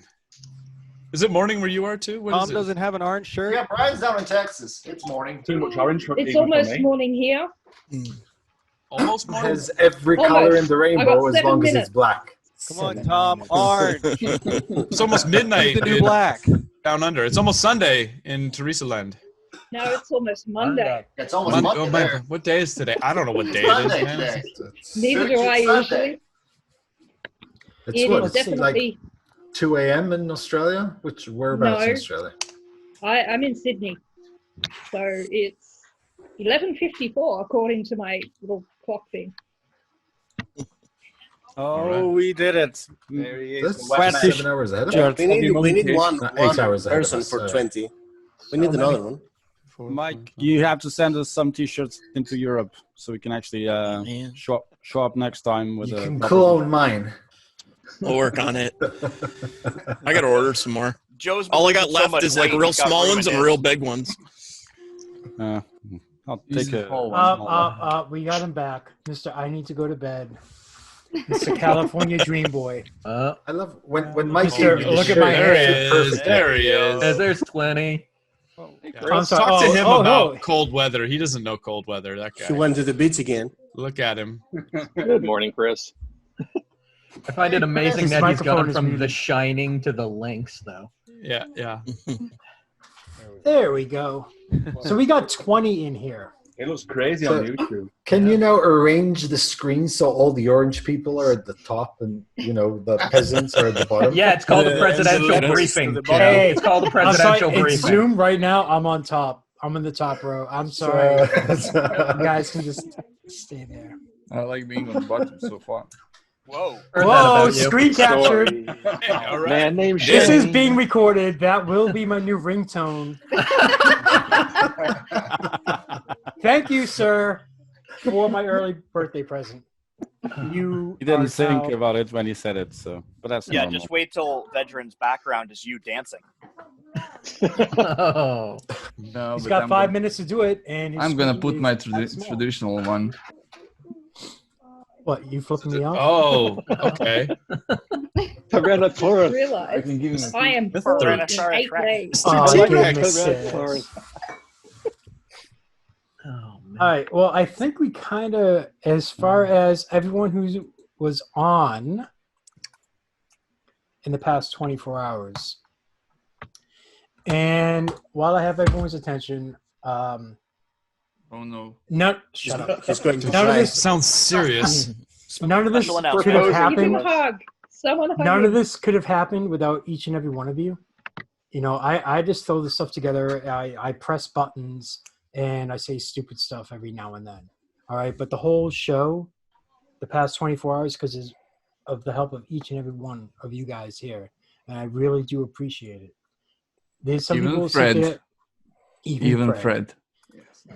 Is it morning where you are too? What Tom is it? doesn't have an orange shirt. Yeah, Brian's down in Texas. It's morning. Too much orange for It's even for almost me. morning here. Almost morning. There's every Almost. color in the I rainbow got as 7 long as minutes. it's black. Come on, Tom. Orange. It's almost midnight. The new in black. Down under. It's almost Sunday in Teresa Land. No, it's almost Monday. It's almost Monday there. What day is today? I don't know what day it Sunday is, man. today. Neither do I Sunday. usually. It's It what? is It's like definitely. 2 a.m. in Australia? Whereabouts No. in Australia? I'm in Sydney, so it's 11:54 according to my little clock thing. Oh, we did it. There he That's is. The wet 7 hours ahead of us. We need one, No, 8 hours ahead of person us, for sorry. 20. We need another one. Mike, you have to send us some T-shirts into Europe so we can actually show up next time with You a. can proper- clone mine. We'll work on it. I gotta order some more. Joe's All I been got losing so left much is like weight, real he's got small room ones in and his. real big ones. I'll take a. We got him back. Mr. I need to go to bed. Mr. California Dream Boy. I love when Mike Mr. gave me the Look at my shirt, hair. it's perfect. There he is. There's 20. I'm sorry. Talk to him Oh, about no. cold weather. He doesn't know cold weather. That guy. He went to the beach again. Look at him. Good morning, Chris. I find it amazing His that he's microphone gone is from muted. The Shining to The Lynx, though. Yeah, yeah. There we go. So we got 20 in here. It looks crazy So- on YouTube. Can you now arrange the screen so all the orange people are at the top and the peasants are at the bottom? Yeah, it's called the presidential Yes. briefing. Hey, It's called the I'm sorry, presidential it's briefing. Zoom right now. I'm on top. I'm in the top row. I'm sorry. You guys can just stay there. I like being on the bottom so far. Whoa. Heard that Whoa, about you. screen captured. All right. Man named This Shane. is being recorded. That will be my new ringtone. Thank you, sir, for my early birthday present. You He didn't are think now- about it when he said it, so but that's Yeah, normal. just wait till Vedran's background is you dancing. Oh. No, He's but got 5 minutes to do it, and his I'm gonna screen put is my that small. traditional one. What, you flipping me off? Oh, okay. Tyrannosaurus. I Realize can give him a I am Mr. bored in Tyrannosaurus 8 Rex. days. Oh, T-Rex. goodness. Oh, man. All right. Well, I think we kind of, as far as everyone who was on in the past 24 hours, and while I have everyone's attention, Oh no. shut up. He's going to None of try. this, Sounds serious. none of this Special could have announcement. Give him a happened. hug. Someone hug None him. of this could have happened without each and every one of you. I just throw this stuff together. I press buttons, and I say stupid stuff every now and then. All right, but the whole show, the past 24 hours, because of the help of each and every one of you guys here, and I really do appreciate it. There's some people sit there, even Fred.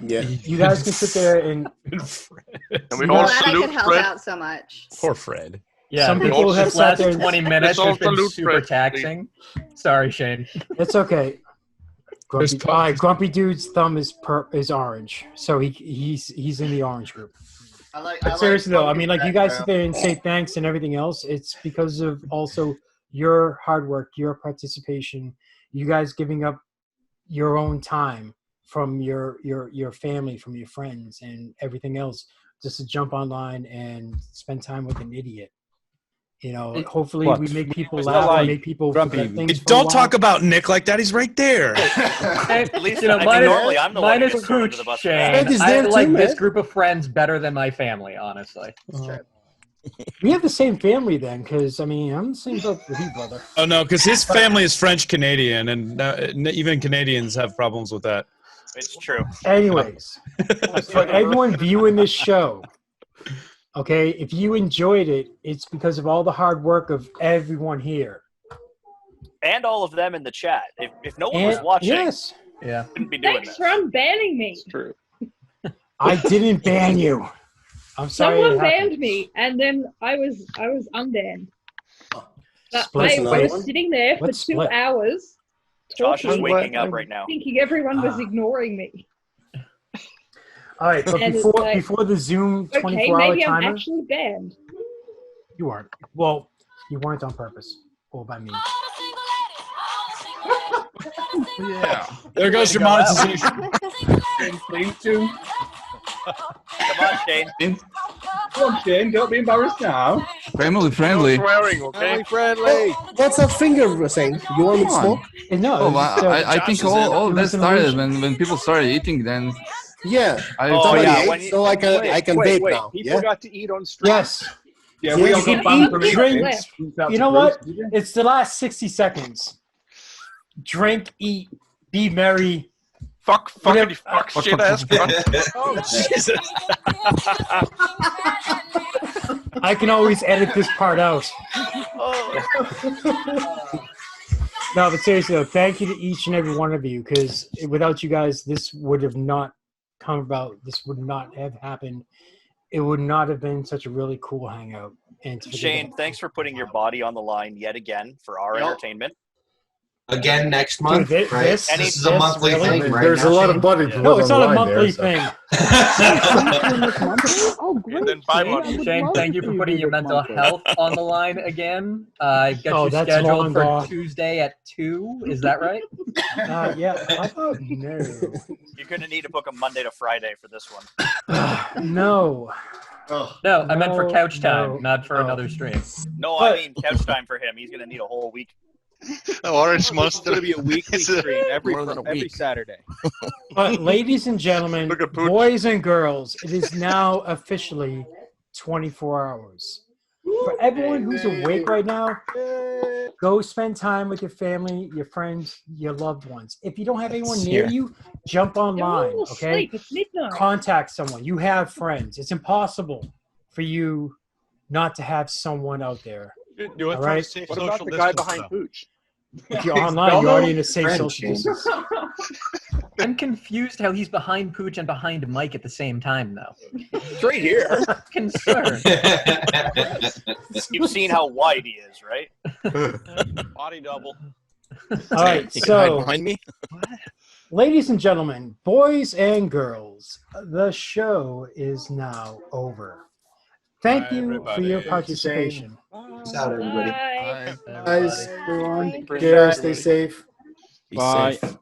Yeah, you guys can sit there and we all glad I could help out so much. Poor Fred. Yeah, some people have sat there. 20 minutes has been super taxing. Sorry, Shane. It's okay. Grumpy Dude's thumb is orange, so he's in the orange group. But seriously though, I mean, like you guys sit there and say thanks and everything else. It's because of also your hard work, your participation, you guys giving up your own time from your family, from your friends, and everything else, just to jump online and spend time with an idiot. You know, hopefully we make people laugh and make people forget things. Don't talk about Nick like that. He's right there. At least, You know, normally I'm the one who gets thrown Pooch, under the bus. Shane. I like this group of friends better than my family, honestly. We have the same family then, because I mean, I'm the same boat with you, brother. Oh no, because his family is French Canadian, and even Canadians have problems with that. It's true. Anyways, for everyone viewing this show, okay, if you enjoyed it, it's because of all the hard work of everyone here. And all of them in the chat. If no one was watching, yes, yeah, wouldn't be doing Thanks this. for unbanning me. It's true. I didn't ban you. I'm sorry. Someone banned me, and then I was unbanned. But I was sitting there for 2 hours. Josh is talking, waking up right now. thinking everyone was ignoring me. All right, but And it's before the Zoom 24-hour Okay, maybe I'm timer, actually banned. you aren't. Well, you weren't on purpose, or by me. Yeah. There goes your monetization. Come on, Shane. Come on, Shane. Don't be embarrassed now. Family friendly. Swearing, okay? Friendly. What's that finger saying? You want me to smoke? No. Oh, I think all that started when people started eating. Then yeah. I so I can vape now. People Yeah. got to eat on stream. Yes. Yeah, You we all can got banned eat, from drink. it. You know what? It's the last 60 seconds. Drink, eat, be merry. Fuck, shit ass cunt. Oh, Jesus. I can always edit this part out. No, but seriously though, thank you to each and every one of you, because without you guys, this would have not come about. This would not have happened. It would not have been such a really cool hangout. And Shane, thanks for putting your body on the line yet again for our entertainment. Again next month, Dude, right? this This is a monthly really? thing, right? There's now, a lot Shane? of body to No, put it's on not the a line monthly there, thing. Oh, great. And then bi-monthly. Shane, thank you for putting your mental health on the line again. I've got you that's scheduled long for gone. Tuesday at 2. Is that right? Yeah. I thought no. You're going to need to book a Monday to Friday for this one. No. No, I meant for No, couch time, no, not for no. another stream. No, I mean couch time for him. He's going to need a whole week. Orange It's Monster. going to be a weekly stream every week. Saturday. But ladies and gentlemen, boys and girls, it is now officially 24 hours. For everyone who's awake right now, go spend time with your family, your friends, your loved ones. If you don't have anyone near you, jump online, all okay? asleep. It's midnight. Contact someone. You have friends. It's impossible for you not to have someone out there. Do it All from a right? safe What social about the distance, guy behind though? Pooch? If you're online, you're already in a safe social distance. I'm confused how he's behind Pooch and behind Mike at the same time, though. It's right here. Concerned. You've seen how wide he is, right? Body double. All right, You can hide so behind me. ladies and gentlemen, boys and girls, the show is now over. Thank you for your participation. Peace out, everybody. Bye. Guys, everyone, Bye. care, stay safe. Be Bye. safe.